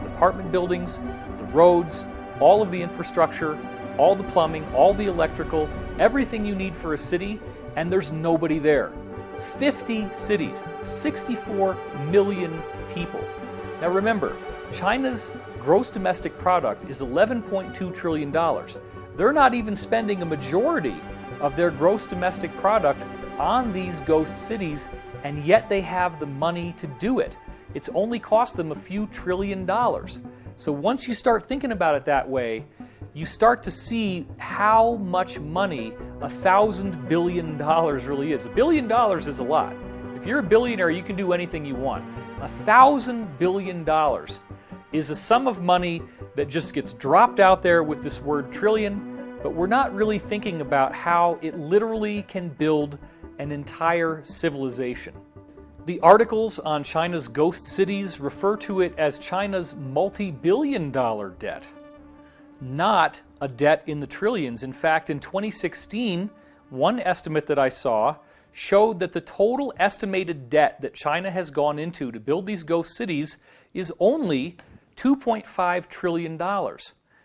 The apartment buildings, the roads, all of the infrastructure, all the plumbing, all the electrical, everything you need for a city, and there's nobody there. 50 cities, 64 million people. Now remember, China's gross domestic product is $11.2 trillion. They're not even spending a majority of their gross domestic product on these ghost cities, and yet they have the money to do it. It's only cost them a few $1 trillion. So once you start thinking about it that way, you start to see how much money $1,000 billion really is. $1 billion is a lot. If you're a billionaire, you can do anything you want. $1,000 billion is a sum of money that just gets dropped out there with this word trillion, but we're not really thinking about how it literally can build an entire civilization. The articles on China's ghost cities refer to it as China's multi-billion-dollar debt, not a debt in the trillions. In fact, in 2016, one estimate that I saw showed that the total estimated debt that China has gone into to build these ghost cities is only $2.5 trillion. Now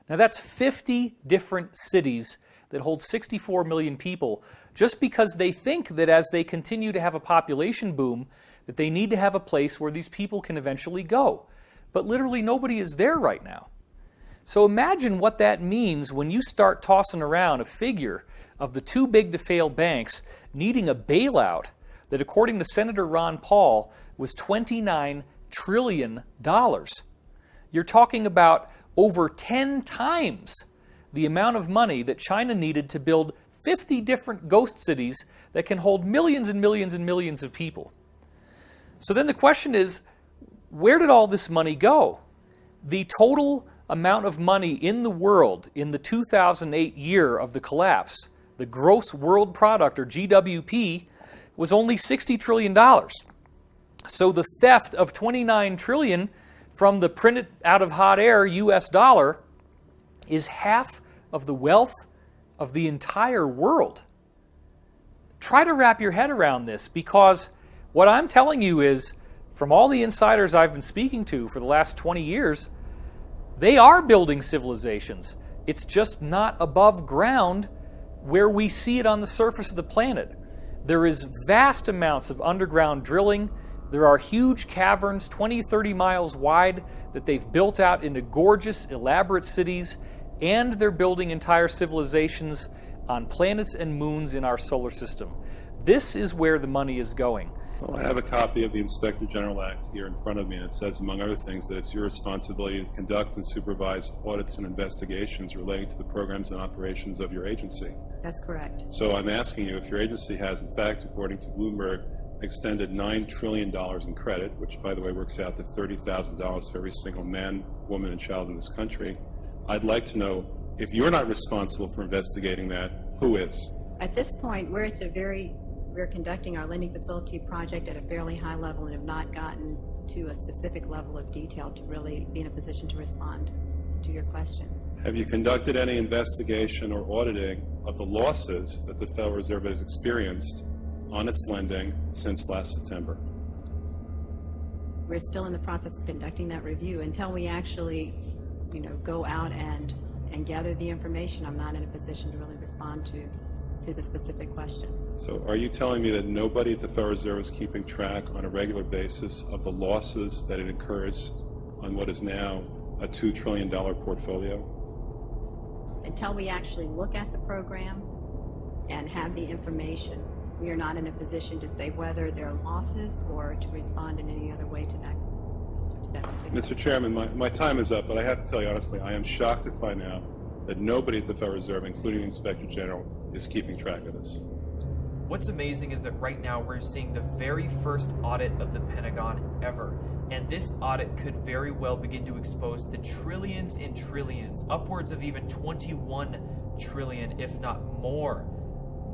that's 50 different cities that hold 64 million people, just because they think that as they continue to have a population boom, that they need to have a place where these people can eventually go. But literally nobody is there right now. So imagine what that means when you start tossing around a figure of the too big to fail banks needing a bailout that, according to Senator Ron Paul, was $29 trillion. You're talking about over 10 times the amount of money that China needed to build 50 different ghost cities that can hold millions and millions and millions of people. So then the question is, where did all this money go? The total amount of money in the world in the 2008 year of the collapse, the gross world product, or GWP, was only $60 trillion. So the theft of $29 trillion from the printed out of hot air US dollar is half of the wealth of the entire world. Try to wrap your head around this, because what I'm telling you is, from all the insiders I've been speaking to for the last 20 years, they are building civilizations. It's just not above ground where we see it on the surface of the planet. There is vast amounts of underground drilling. There are huge caverns, 20, 30 miles wide, that they've built out into gorgeous, elaborate cities, and they're building entire civilizations on planets and moons in our solar system. This is where the money is going. Well, I have a copy of the Inspector General Act here in front of me, and it says, among other things, that it's your responsibility to conduct and supervise audits and investigations relating to the programs and operations of your agency. That's correct. So I'm asking you if your agency has, in fact, according to Bloomberg, extended $9 trillion in credit, which, by the way, works out to $30,000 for every single man, woman, and child in this country. I'd like to know, if you're not responsible for investigating that, who is? At this point, we're conducting our lending facility project at a fairly high level and have not gotten to a specific level of detail to really be in a position to respond to your question. Have you conducted any investigation or auditing of the losses that the Federal Reserve has experienced on its lending since last September? We're still in the process of conducting that review. Until we actually, go out and gather the information, I'm not in a position to really respond to the specific question. So are you telling me that nobody at the Federal Reserve is keeping track on a regular basis of the losses that it incurs on what is now a $2 trillion portfolio? Until we actually look at the program and have the information, we are not in a position to say whether there are losses or to respond in any other way to that particular. Mr. Chairman, my time is up, but I have to tell you honestly, I am shocked to find out that nobody at the Federal Reserve, including the Inspector General, is keeping track of this. What's amazing is that right now we're seeing the very first audit of the Pentagon ever. And this audit could very well begin to expose the trillions and trillions, upwards of even 21 trillion, if not more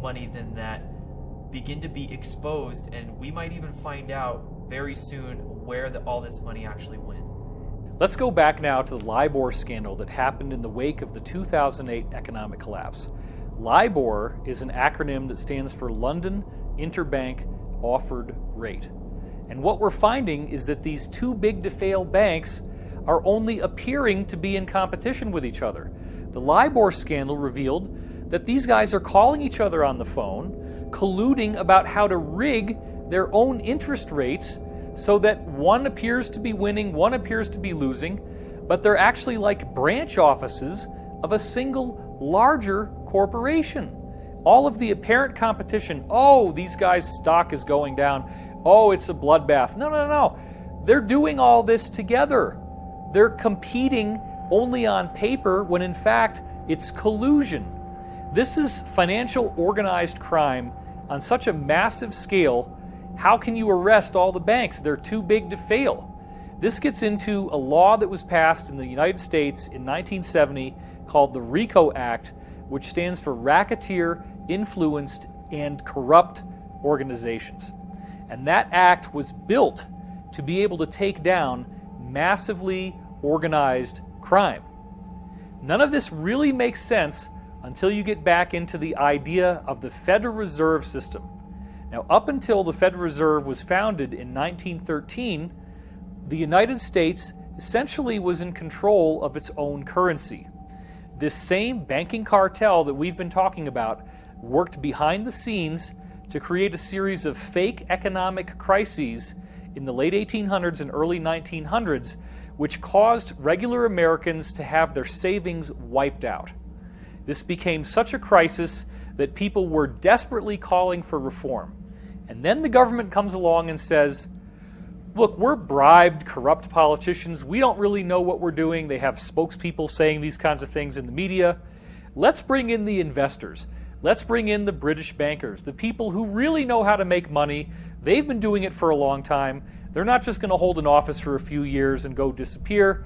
money than that, begin to be exposed. And we might even find out very soon where all this money actually went. Let's go back now to the LIBOR scandal that happened in the wake of the 2008 economic collapse. LIBOR is an acronym that stands for London Interbank Offered Rate. And what we're finding is that these too big to fail banks are only appearing to be in competition with each other. The LIBOR scandal revealed that these guys are calling each other on the phone, colluding about how to rig their own interest rates so that one appears to be winning, one appears to be losing, but they're actually like branch offices of a single larger corporation. All of the apparent competition, oh, these guys' stock is going down, oh, it's a bloodbath. No. They're doing all this together. They're competing only on paper when in fact it's collusion. This is financial organized crime on such a massive scale, How can you arrest all the banks? They're too big to fail. This gets into a law that was passed in the United States in 1970 called the RICO Act, which stands for Racketeer, Influenced, and Corrupt Organizations. And that act was built to be able to take down massively organized crime. None of this really makes sense until you get back into the idea of the Federal Reserve System. Now, up until the Federal Reserve was founded in 1913, the United States essentially was in control of its own currency. This same banking cartel that we've been talking about worked behind the scenes to create a series of fake economic crises in the late 1800s and early 1900s, which caused regular Americans to have their savings wiped out. This became such a crisis that people were desperately calling for reform. And then the government comes along and says, look, we're bribed, corrupt politicians. We don't really know what we're doing. They have spokespeople saying these kinds of things in the media. Let's bring in the investors. Let's bring in the British bankers, the people who really know how to make money. They've been doing it for a long time. They're not just going to hold an office for a few years and go disappear.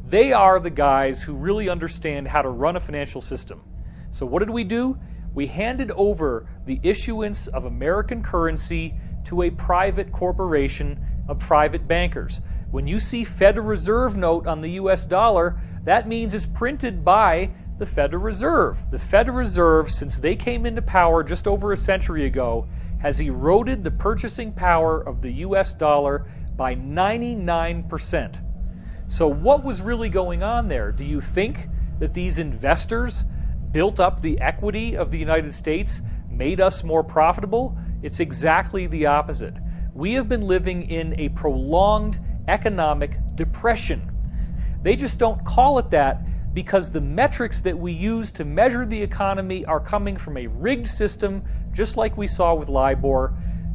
They are the guys who really understand how to run a financial system. So what did we do? We handed over the issuance of American currency to a private corporation of private bankers. When you see Federal Reserve note on the US dollar, that means it's printed by the Federal Reserve. The Federal Reserve, since they came into power just over a century ago, has eroded the purchasing power of the US dollar by 99%. So what was really going on there? Do you think that these investors built up the equity of the United States, made us more profitable? It's exactly the opposite. We have been living in a prolonged economic depression. They just don't call it that because the metrics that we use to measure the economy are coming from a rigged system, just like we saw with LIBOR.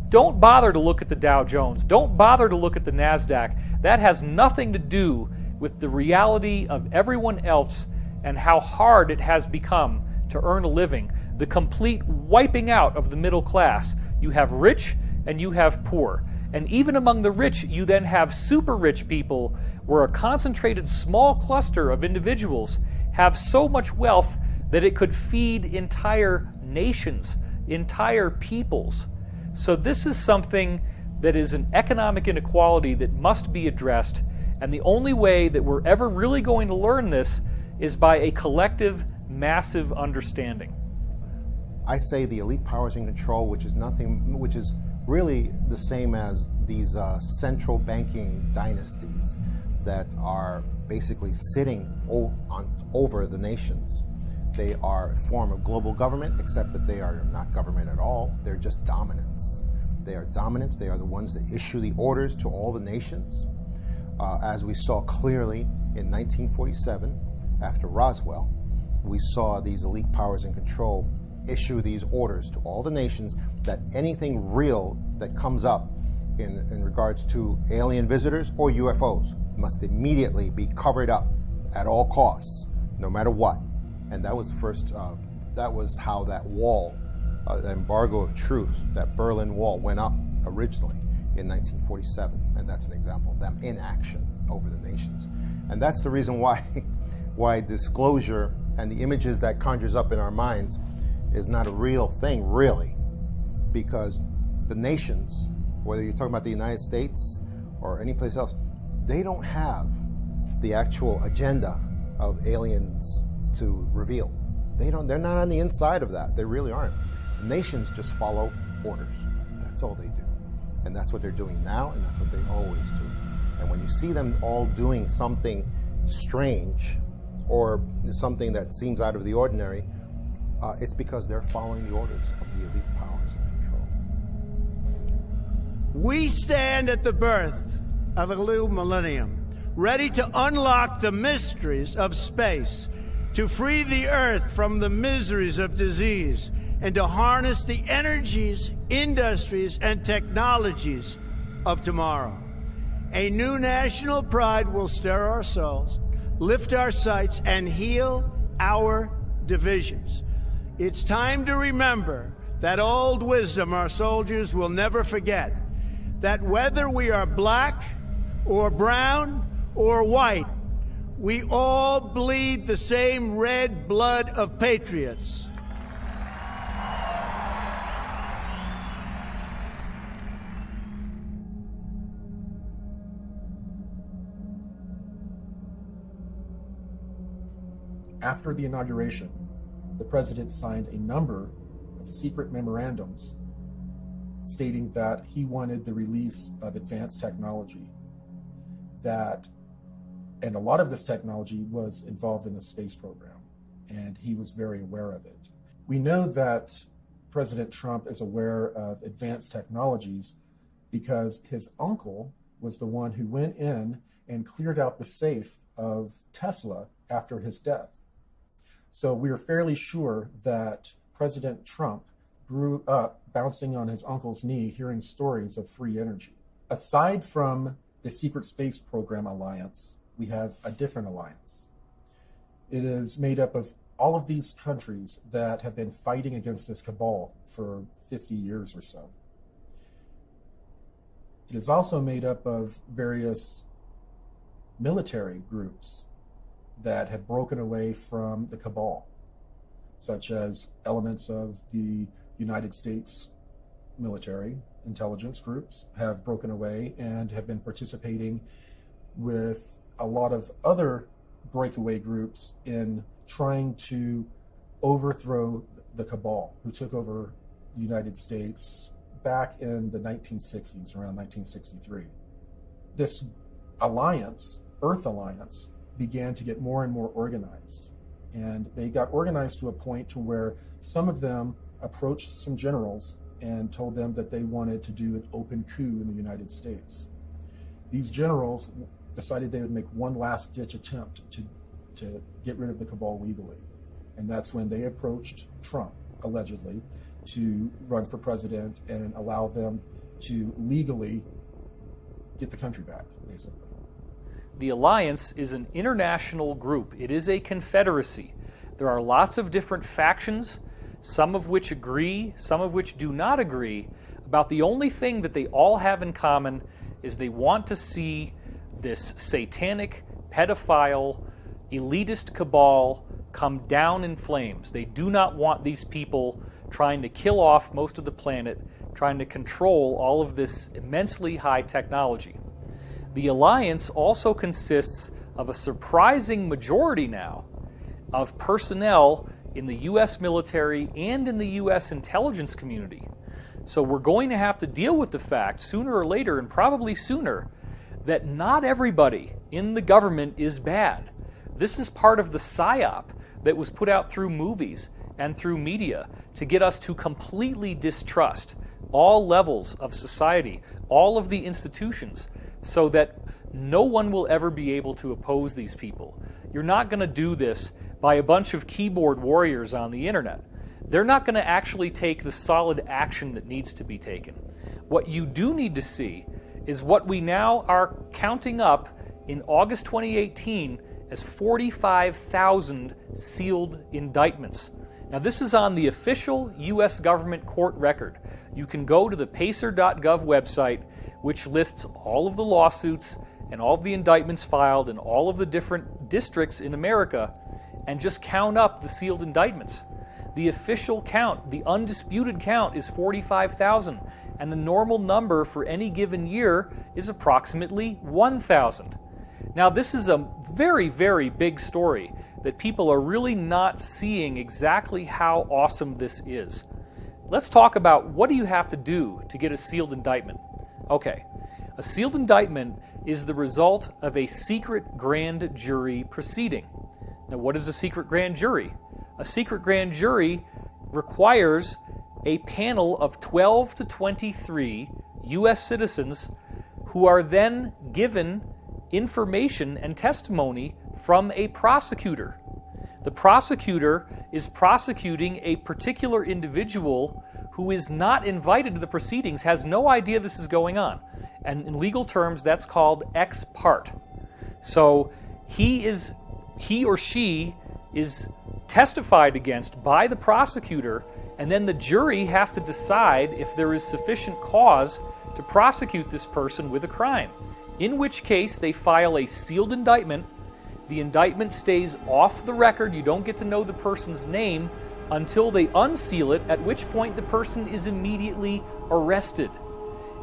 Don't bother to look at the Dow Jones. Don't bother to look at the NASDAQ. That has nothing to do with the reality of everyone else and how hard it has become to earn a living. The complete wiping out of the middle class. You have rich and you have poor. And even among the rich, you then have super rich people where a concentrated small cluster of individuals have so much wealth that it could feed entire nations, entire peoples. So this is something that is an economic inequality that must be addressed. And the only way that we're ever really going to learn this is by a collective, massive understanding. I say the elite powers in control, which is really the same as these central banking dynasties that are basically sitting over the nations. They are a form of global government, except that they are not government at all. They're just dominants. They are dominants. They are the ones that issue the orders to all the nations. As we saw clearly in 1947, after Roswell, we saw these elite powers in control issue these orders to all the nations that anything real that comes up in regards to alien visitors or UFOs must immediately be covered up at all costs, no matter what. And that was the first, that was how that wall, the embargo of truth, that Berlin Wall went up originally in 1947. And that's an example of them in action over the nations. And that's the reason why disclosure and the images that conjures up in our minds is not a real thing, really, because the nations, whether you're talking about the United States or any place else, they don't have the actual agenda of aliens to reveal. They're not on the inside of that. They really aren't. The nations just follow orders. That's all they do. And that's what they're doing now, and that's what they always do. And when you see them all doing something strange or something that seems out of the ordinary, it's because they're following the orders of the elite powers in control. We stand at the birth of a new millennium, ready to unlock the mysteries of space, to free the earth from the miseries of disease, and to harness the energies, industries, and technologies of tomorrow. A new national pride will stir our souls, lift our sights, and heal our divisions. It's time to remember that old wisdom our soldiers will never forget. that whether we are black or brown or white, we all bleed the same red blood of patriots. After the inauguration, the president signed a number of secret memorandums stating that he wanted the release of advanced technology, and a lot of this technology was involved in the space program, and he was very aware of it. We know that President Trump is aware of advanced technologies because his uncle was the one who went in and cleared out the safe of Tesla after his death. So we are fairly sure that President Trump grew up bouncing on his uncle's knee, hearing stories of free energy. Aside from the Secret Space Program Alliance, we have a different alliance. It is made up of all of these countries that have been fighting against this cabal for 50 years or so. It is also made up of various military groups that have broken away from the cabal, such as elements of the United States military intelligence groups have broken away and have been participating with a lot of other breakaway groups in trying to overthrow the cabal who took over the United States back in the 1960s, around 1963. This alliance, Earth Alliance, began to get more and more organized. And they got organized to a point to where some of them approached some generals and told them that they wanted to do an open coup in the United States. These generals decided they would make one last ditch attempt to get rid of the cabal legally. And that's when they approached Trump, allegedly, to run for president and allow them to legally get the country back, basically. The alliance is an international group. It is a confederacy. There are lots of different factions, some of which agree, some of which do not agree, about the only thing that they all have in common is they want to see this satanic, pedophile, elitist cabal come down in flames. They do not want these people trying to kill off most of the planet, trying to control all of this immensely high technology. The alliance also consists of a surprising majority now of personnel in the U.S. military and in the U.S. intelligence community. So we're going to have to deal with the fact, sooner or later, and probably sooner, that not everybody in the government is bad. This is part of the psyop that was put out through movies and through media to get us to completely distrust all levels of society, all of the institutions, so that no one will ever be able to oppose these people. You're not going to do this by a bunch of keyboard warriors on the internet. They're not going to actually take the solid action that needs to be taken. What you do need to see is what we now are counting up in August 2018 as 45,000 sealed indictments. Now, this is on the official U.S. government court record. You can go to the pacer.gov website, which lists all of the lawsuits and all of the indictments filed in all of the different districts in America, and just count up the sealed indictments. The official count, the undisputed count, is 45,000, and the normal number for any given year is approximately 1,000. Now, this is a very, very big story that people are really not seeing exactly how awesome this is. Let's talk about what do you have to do to get a sealed indictment. Okay, a sealed indictment is the result of a secret grand jury proceeding. Now, what is a secret grand jury? A secret grand jury requires a panel of 12 to 23 U.S. citizens who are then given information and testimony from a prosecutor. The prosecutor is prosecuting a particular individual who is not invited to the proceedings, has no idea this is going on. And in legal terms, that's called ex parte. So he or she is testified against by the prosecutor, and then the jury has to decide if there is sufficient cause to prosecute this person with a crime, in which case they file a sealed indictment. The indictment stays off the record. You don't get to know the person's name until they unseal it, at which point the person is immediately arrested.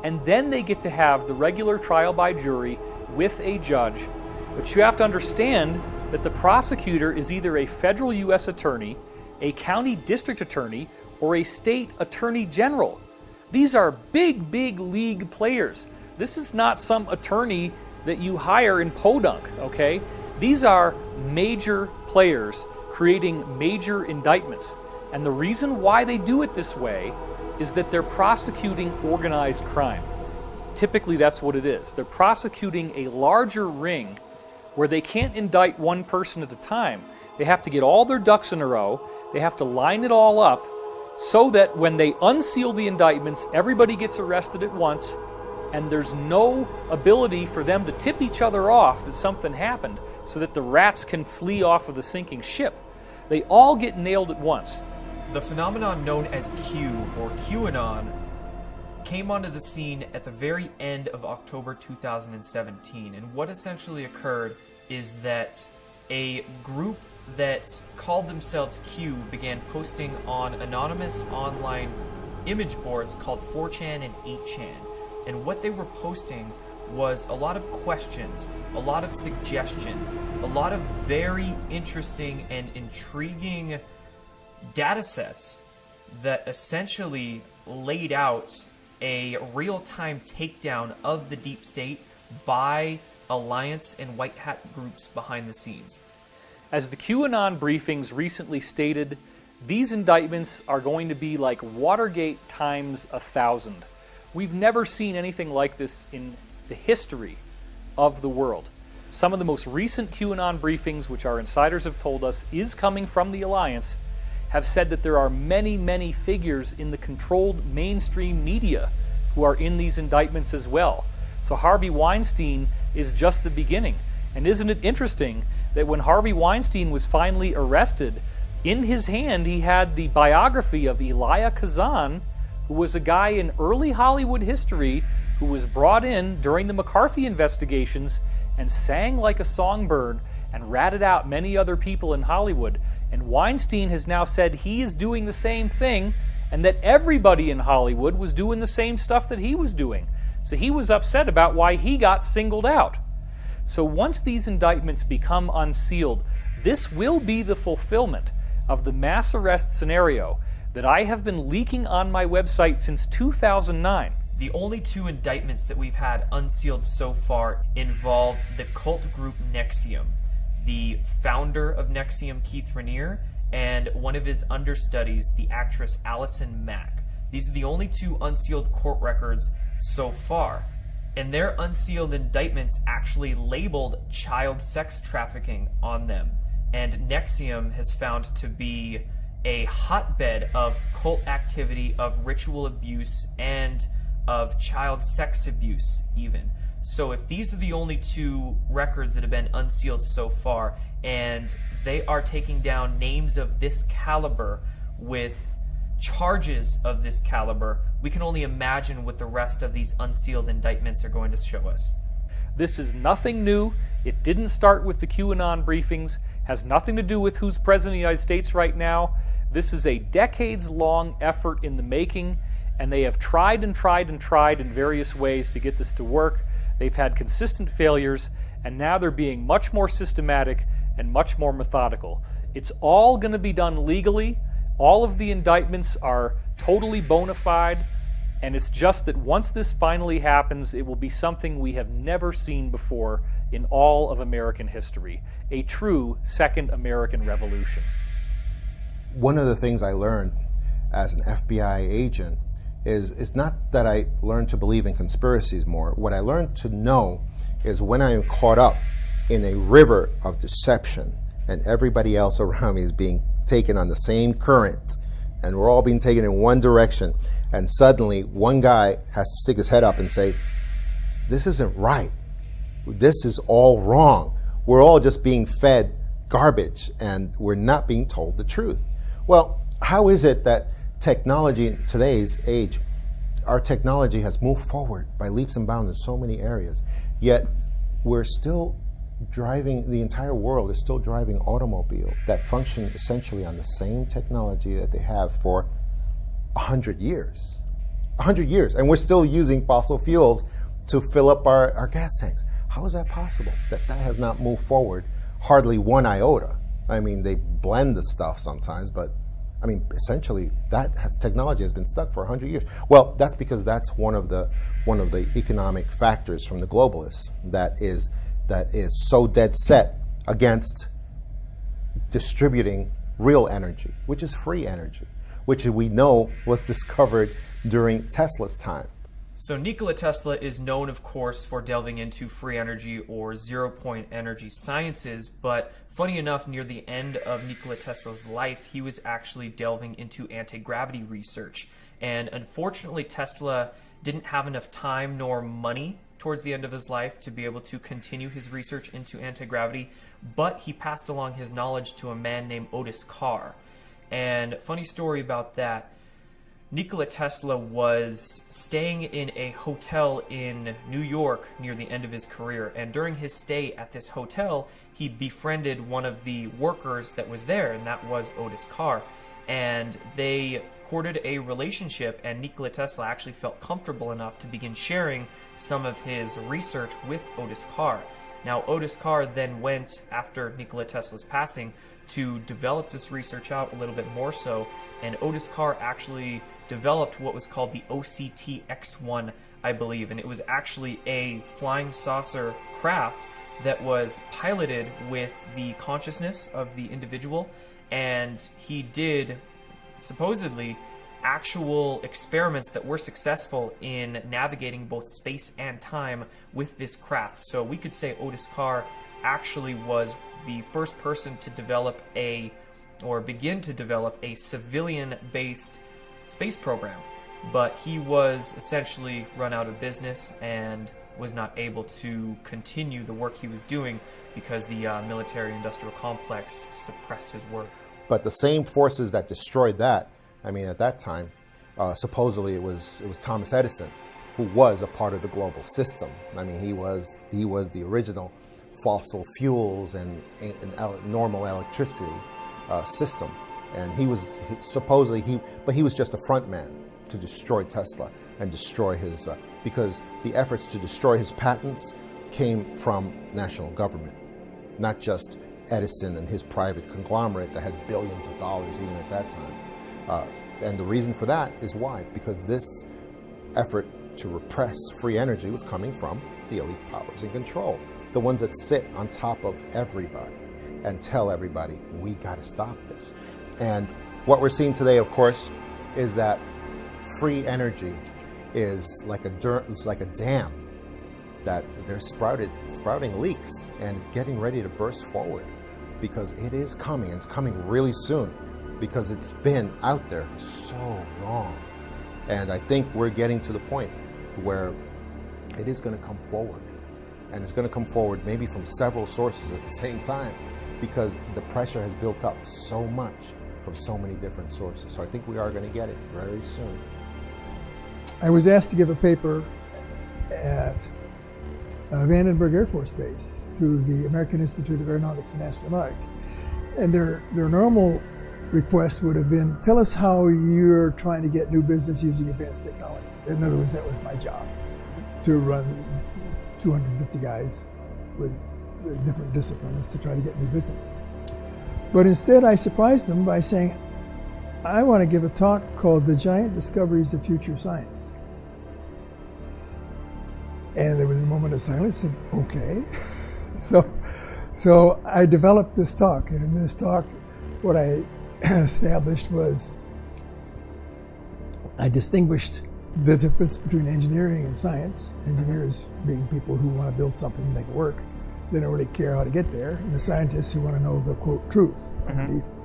And then they get to have the regular trial by jury with a judge. But you have to understand that the prosecutor is either a federal U.S. attorney, a county district attorney, or a state attorney general. These are big, big league players. This is not some attorney that you hire in Podunk, okay? These are major players creating major indictments. And the reason why they do it this way is that they're prosecuting organized crime. Typically, that's what it is. They're prosecuting a larger ring where they can't indict one person at a time. They have to get all their ducks in a row. They have to line it all up so that when they unseal the indictments, everybody gets arrested at once, and there's no ability for them to tip each other off that something happened so that the rats can flee off of the sinking ship. They all get nailed at once. The phenomenon known as Q, or QAnon, came onto the scene at the very end of October 2017. And what essentially occurred is that a group that called themselves Q began posting on anonymous online image boards called 4chan and 8chan. And what they were posting was a lot of questions, a lot of suggestions, a lot of very interesting and intriguing data sets that essentially laid out a real-time takedown of the deep state by alliance and white hat groups behind the scenes. As the QAnon briefings recently stated, these indictments are going to be like Watergate times 1,000. We've never seen anything like this in the history of the world. Some of the most recent QAnon briefings, which our insiders have told us is coming from the Alliance, have said that there are many, many figures in the controlled mainstream media who are in these indictments as well. So Harvey Weinstein is just the beginning. And isn't it interesting that when Harvey Weinstein was finally arrested, in his hand he had the biography of Elia Kazan, who was a guy in early Hollywood history who was brought in during the McCarthy investigations and sang like a songbird and ratted out many other people in Hollywood. And Weinstein has now said he is doing the same thing and that everybody in Hollywood was doing the same stuff that he was doing. So he was upset about why he got singled out. So once these indictments become unsealed, this will be the fulfillment of the mass arrest scenario that I have been leaking on my website since 2009. The only two indictments that we've had unsealed so far involved the cult group NXIVM, the founder of NXIVM, Keith Raniere, and one of his understudies, the actress Allison Mack. These are the only two unsealed court records so far. And their unsealed indictments actually labeled child sex trafficking on them. And NXIVM has found to be a hotbed of cult activity, of ritual abuse, and of child sex abuse even. So if these are the only two records that have been unsealed so far, and they are taking down names of this caliber with charges of this caliber, we can only imagine what the rest of these unsealed indictments are going to show us. This is nothing new. It didn't start with the QAnon briefings, has nothing to do with who's president of the United States right now. This is a decades-long effort in the making, and they have tried and tried and tried in various ways to get this to work. They've had consistent failures, and now they're being much more systematic and much more methodical. It's all going to be done legally. All of the indictments are totally bona fide, and it's just that once this finally happens, it will be something we have never seen before in all of American history, a true second American Revolution. One of the things I learned as an FBI agent is not that I learned to believe in conspiracies more. What I learned to know is when I am caught up in a river of deception and everybody else around me is being taken on the same current and we're all being taken in one direction, and suddenly one guy has to stick his head up and say, this isn't right. This is all wrong. We're all just being fed garbage and we're not being told the truth. Well, how is it that technology in today's age our technology has moved forward by leaps and bounds in so many areas, yet we're still driving, the entire world is still driving automobiles that function essentially on the same technology that they have for 100 years. 100 years, and we're still using fossil fuels to fill up our gas tanks. How is that possible? That has not moved forward hardly one iota. I mean, they blend the stuff sometimes, but I mean, essentially, technology has been stuck for 100 years. Well, that's because that's one of the economic factors from the globalists that is so dead set against distributing real energy, which is free energy, which we know was discovered during Tesla's time. So Nikola Tesla is known, of course, for delving into free energy or zero-point energy sciences, but funny enough, near the end of Nikola Tesla's life, he was actually delving into anti-gravity research. And unfortunately, Tesla didn't have enough time nor money towards the end of his life to be able to continue his research into anti-gravity, but he passed along his knowledge to a man named Otis Carr. And funny story about that, Nikola Tesla was staying in a hotel in New York near the end of his career, and during his stay at this hotel, he befriended one of the workers that was there, and that was Otis Carr. And they courted a relationship, and Nikola Tesla actually felt comfortable enough to begin sharing some of his research with Otis Carr. Now, Otis Carr then went, after Nikola Tesla's passing, to develop this research out a little bit more so, and Otis Carr actually developed what was called the OCT-X1, I believe, and it was actually a flying saucer craft that was piloted with the consciousness of the individual, and he did, supposedly, actual experiments that were successful in navigating both space and time with this craft. So we could say Otis Carr actually was the first person to develop begin to develop a civilian-based space program. But he was essentially run out of business and was not able to continue the work he was doing because the military-industrial complex suppressed his work. But the same forces that destroyed that, I mean, at that time, supposedly it was Thomas Edison, who was a part of the global system. I mean, he was the original fossil fuels and normal electricity system, and he was just a front man to destroy Tesla and destroy his because the efforts to destroy his patents came from national government, not just Edison and his private conglomerate that had billions of dollars even at that time. And the reason for that is why? Because this effort to repress free energy was coming from the elite powers in control, the ones that sit on top of everybody and tell everybody, we got to stop this. And what we're seeing today, of course, is that free energy is like a dam that they're sprouting leaks, and it's getting ready to burst forward because it is coming, and it's coming really soon because it's been out there so long. And I think we're getting to the point where it is going to come forward, and it's going to come forward maybe from several sources at the same time because the pressure has built up so much from so many different sources. So I think we are going to get it very soon. I was asked to give a paper at Vandenberg Air Force Base to the American Institute of Aeronautics and Astronautics. And their normal request would have been, tell us how you're trying to get new business using advanced technology. In other words, that was my job, to run 250 guys with different disciplines to try to get new business. But instead, I surprised them by saying, I want to give a talk called The Giant Discoveries of Future Science. And there was a moment of silence, and okay. So I developed this talk, and in this talk, what I established was I distinguished the difference between engineering and science. Engineers being people who want to build something and make it work. They don't really care how to get there. And the scientists who want to know the, quote, truth underneath.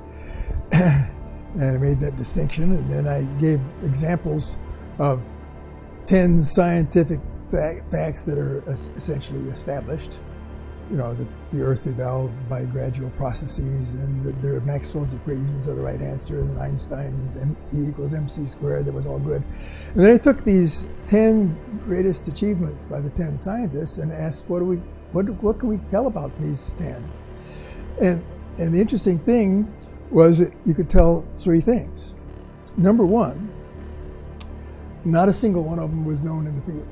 And I made that distinction, and then I gave examples of 10 scientific facts that are essentially established you know, the Earth evolved by gradual processes, and that their Maxwell's equations are the right answer, and then Einstein's E equals mc squared, that was all good. And then I took these 10 greatest achievements by the 10 scientists and asked, what can we tell about these 10? And the interesting thing was that you could tell 3 things. Number one, not a single one of them was known in the field.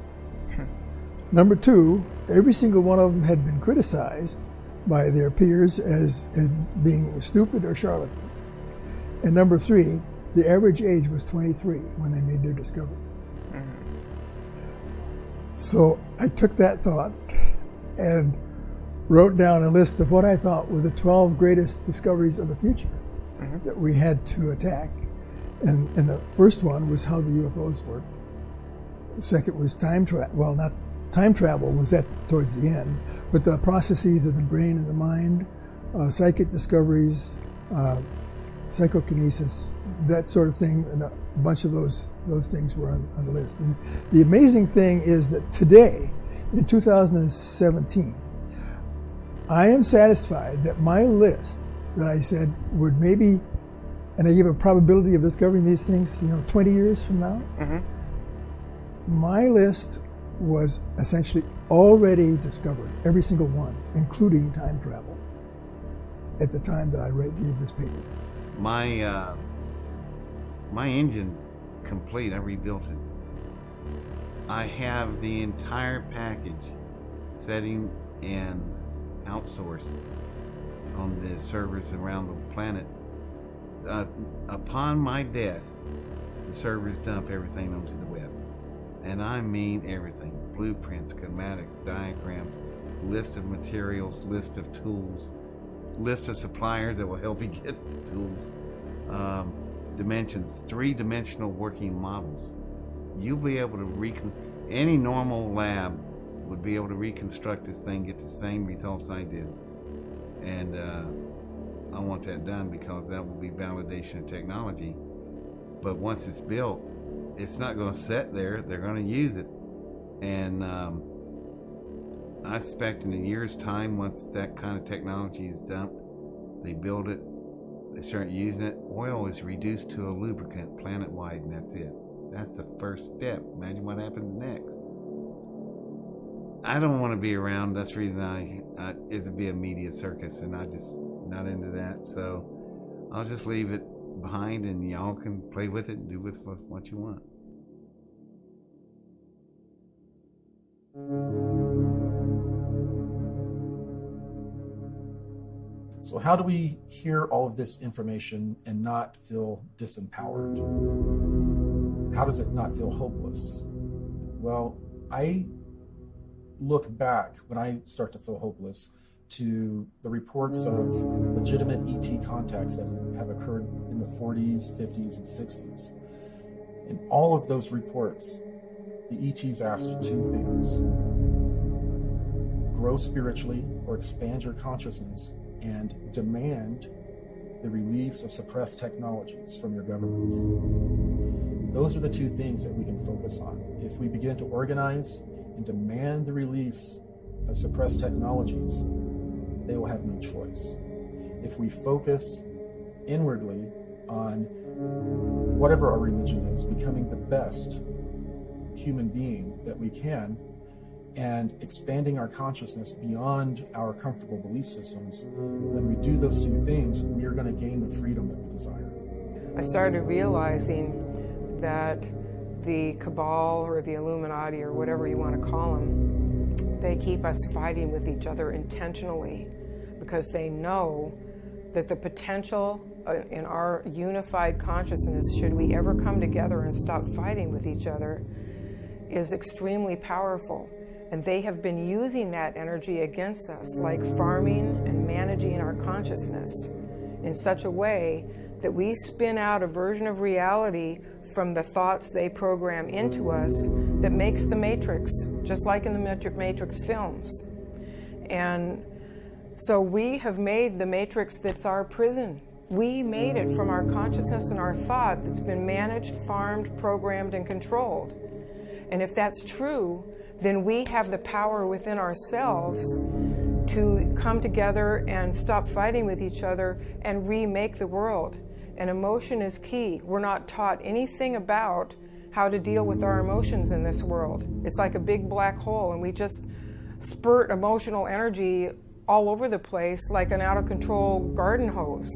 Number two, every single one of them had been criticized by their peers as being stupid or charlatans. And number three, the average age was 23 when they made their discovery. So I took that thought and wrote down a list of what I thought were the 12 greatest discoveries of the future that we had to attack. And the first one was how the UFOs work. The second was time travel. Well, not time travel was towards the end, but the processes of the brain and the mind, psychic discoveries, psychokinesis, that sort of thing, and a bunch of those things were on the list. And the amazing thing is that today, in 2017, I am satisfied that my list that I said would maybe, and I gave a probability of discovering these things, 20 years from now, my list was essentially already discovered, every single one, including time travel, at the time that I gave this paper. My engine's complete. I rebuilt it. I have the entire package setting and outsourced on the servers around the planet. Upon my death, the servers dump everything onto the web. And I mean everything. Blueprints, schematics, diagrams, list of materials, list of tools, list of suppliers that will help you get the tools, dimensions, 3-dimensional working models. You'll be able to any normal lab would be able to reconstruct this thing, get the same results I did. And I want that done because that will be validation of technology. But once it's built, it's not going to sit there. They're going to use it. And I expect in a year's time, once that kind of technology is dumped, they build it, they start using it, oil is reduced to a lubricant planet-wide, and that's it. That's the first step. Imagine what happens next. I don't want to be around. That's the reason it'd be a media circus, and I just not into that. So I'll just leave it behind, and y'all can play with it and do with what you want. So how do we hear all of this information and not feel disempowered? How does it not feel hopeless? Well, I look back when I start to feel hopeless to the reports of legitimate ET contacts that have occurred in the 40s, 50s, and 60s. In all of those reports, the ETs asked 2 things: grow spiritually or expand your consciousness, and demand the release of suppressed technologies from your governments. Those are the 2 things that we can focus on. If we begin to organize and demand the release of suppressed technologies, they will have no choice. If we focus inwardly on whatever our religion is, becoming the best human being that we can, and expanding our consciousness beyond our comfortable belief systems, when we do those 2 things, we are going to gain the freedom that we desire. I started realizing that the cabal or the Illuminati or whatever you want to call them, they keep us fighting with each other intentionally because they know that the potential in our unified consciousness, should we ever come together and stop fighting with each other, is extremely powerful. And they have been using that energy against us, like farming and managing our consciousness in such a way that we spin out a version of reality from the thoughts they program into us that makes the Matrix, just like in the Matrix films. And so we have made the Matrix that's our prison. We made it from our consciousness and our thought that's been managed, farmed, programmed, and controlled. And if that's true, then we have the power within ourselves to come together and stop fighting with each other and remake the world. And emotion is key. We're not taught anything about how to deal with our emotions in this world. It's like a big black hole, and we just spurt emotional energy all over the place like an out-of-control garden hose.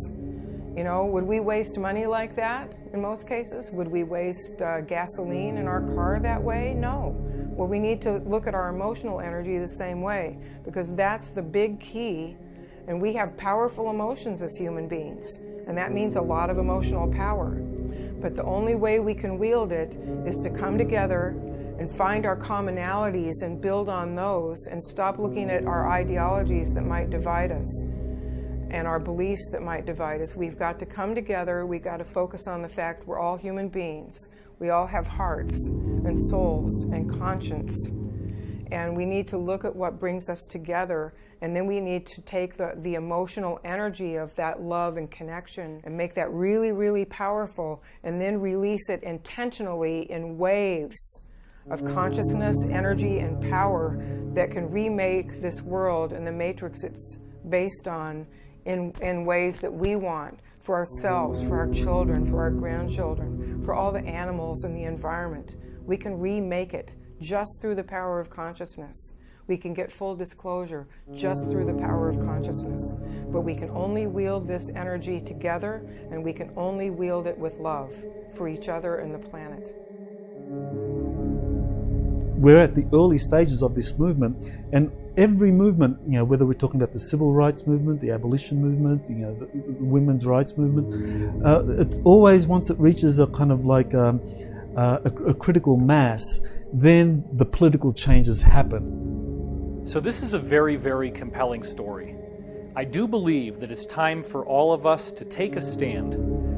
You know, would we waste money like that in most cases? Would we waste gasoline in our car that way? No. Well, we need to look at our emotional energy the same way, because that's the big key. And we have powerful emotions as human beings, and that means a lot of emotional power. But the only way we can wield it is to come together and find our commonalities and build on those, and stop looking at our ideologies that might divide us and our beliefs that might divide us. We've got to come together. We've got to focus on the fact we're all human beings. We all have hearts and souls and conscience. And we need to look at what brings us together, and then we need to take the emotional energy of that love and connection and make that really, really powerful, and then release it intentionally in waves of consciousness, energy, and power that can remake this world and the matrix it's based on in ways that we want for ourselves, for our children, for our grandchildren, for all the animals in the environment. We can remake it just through the power of consciousness. We can get full disclosure just through the power of consciousness. But we can only wield this energy together, and we can only wield it with love for each other and the planet. We're at the early stages of this movement, and every movement, you know, whether we're talking about the civil rights movement, the abolition movement, you know, the women's rights movement, it's always, once it reaches a kind of like a critical mass, then the political changes happen. So this is a very, very compelling story. I do believe that it's time for all of us to take a stand.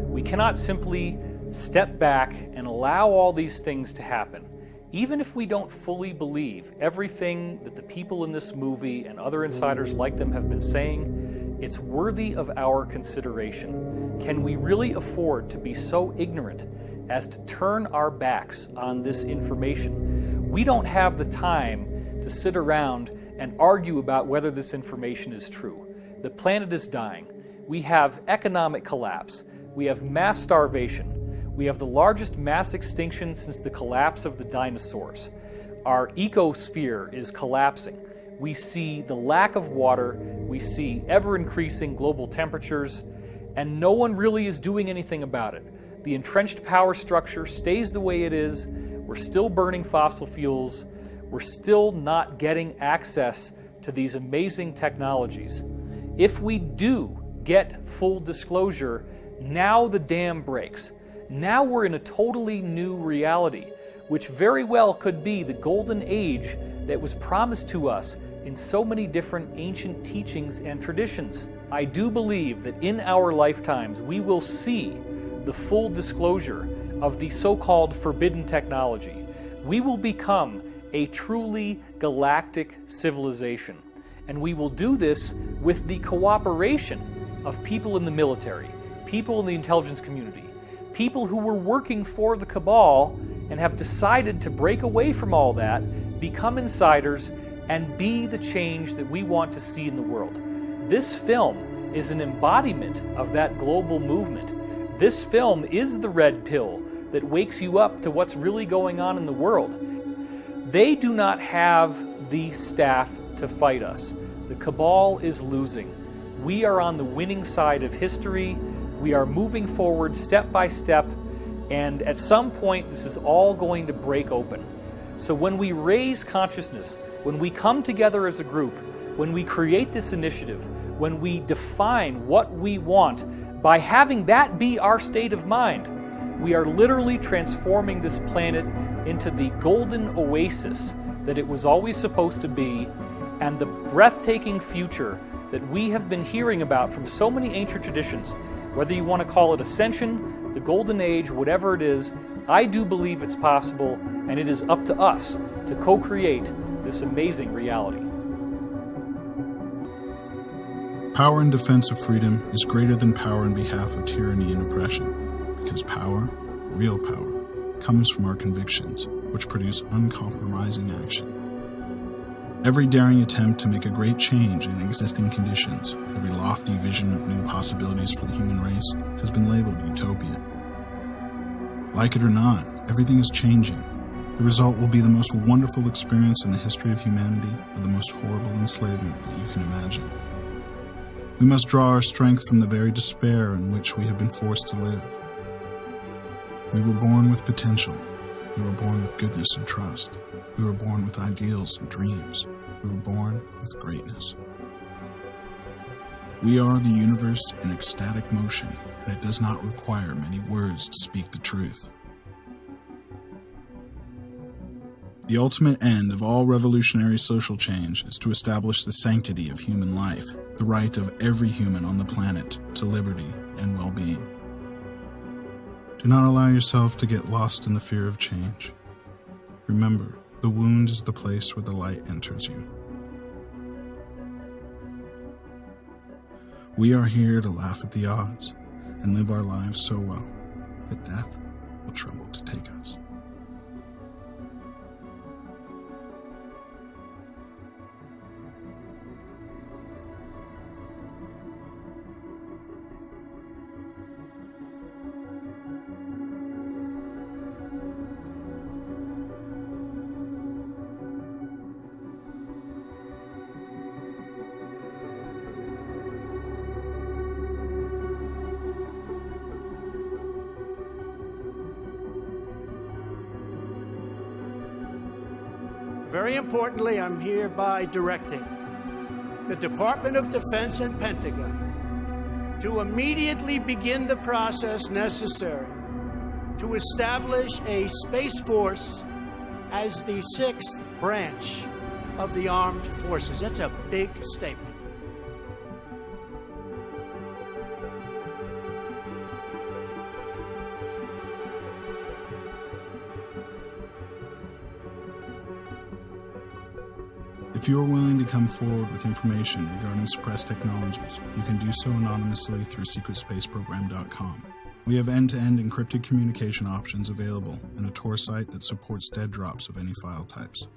We cannot simply step back and allow all these things to happen. Even if we don't fully believe everything that the people in this movie and other insiders like them have been saying, it's worthy of our consideration. Can we really afford to be so ignorant as to turn our backs on this information? We don't have the time to sit around and argue about whether this information is true. The planet is dying. We have economic collapse. We have mass starvation. We have the largest mass extinction since the collapse of the dinosaurs. Our ecosphere is collapsing. We see the lack of water. We see ever-increasing global temperatures, and no one really is doing anything about it. The entrenched power structure stays the way it is. We're still burning fossil fuels. We're still not getting access to these amazing technologies. If we do get full disclosure, now the dam breaks. Now we're in a totally new reality, which very well could be the golden age that was promised to us in so many different ancient teachings and traditions. I do believe that in our lifetimes we will see the full disclosure of the so-called forbidden technology. We will become a truly galactic civilization, and we will do this with the cooperation of people in the military, people in the intelligence community, people who were working for the cabal and have decided to break away from all that, become insiders, and be the change that we want to see in the world. This film is an embodiment of that global movement. This film is the red pill that wakes you up to what's really going on in the world. They do not have the staff to fight us. The cabal is losing. We are on the winning side of history. We are moving forward step by step, and at some point this is all going to break open. So when we raise consciousness, when we come together as a group, when we create this initiative, when we define what we want, by having that be our state of mind, we are literally transforming this planet into the golden oasis that it was always supposed to be, and the breathtaking future that we have been hearing about from so many ancient traditions. Whether you want to call it ascension, the golden age, whatever it is, I do believe it's possible, and it is up to us to co-create this amazing reality. Power in defense of freedom is greater than power in behalf of tyranny and oppression, because power, real power, comes from our convictions, which produce uncompromising action. Every daring attempt to make a great change in existing conditions, every lofty vision of new possibilities for the human race has been labeled utopia. Like it or not, everything is changing. The result will be the most wonderful experience in the history of humanity, or the most horrible enslavement that you can imagine. We must draw our strength from the very despair in which we have been forced to live. We were born with potential. We were born with goodness and trust. We were born with ideals and dreams. We were born with greatness. We are the universe in ecstatic motion, and it does not require many words to speak the truth. The ultimate end of all revolutionary social change is to establish the sanctity of human life, the right of every human on the planet to liberty and well-being. Do not allow yourself to get lost in the fear of change. Remember, the wound is the place where the light enters you. We are here to laugh at the odds and live our lives so well that death will tremble to take us. Very importantly, I'm hereby directing the Department of Defense and Pentagon to immediately begin the process necessary to establish a Space Force as the 6th branch of the armed forces. That's a big statement. If you are willing to come forward with information regarding suppressed technologies, you can do so anonymously through secretspaceprogram.com. We have end-to-end encrypted communication options available and a Tor site that supports dead drops of any file types.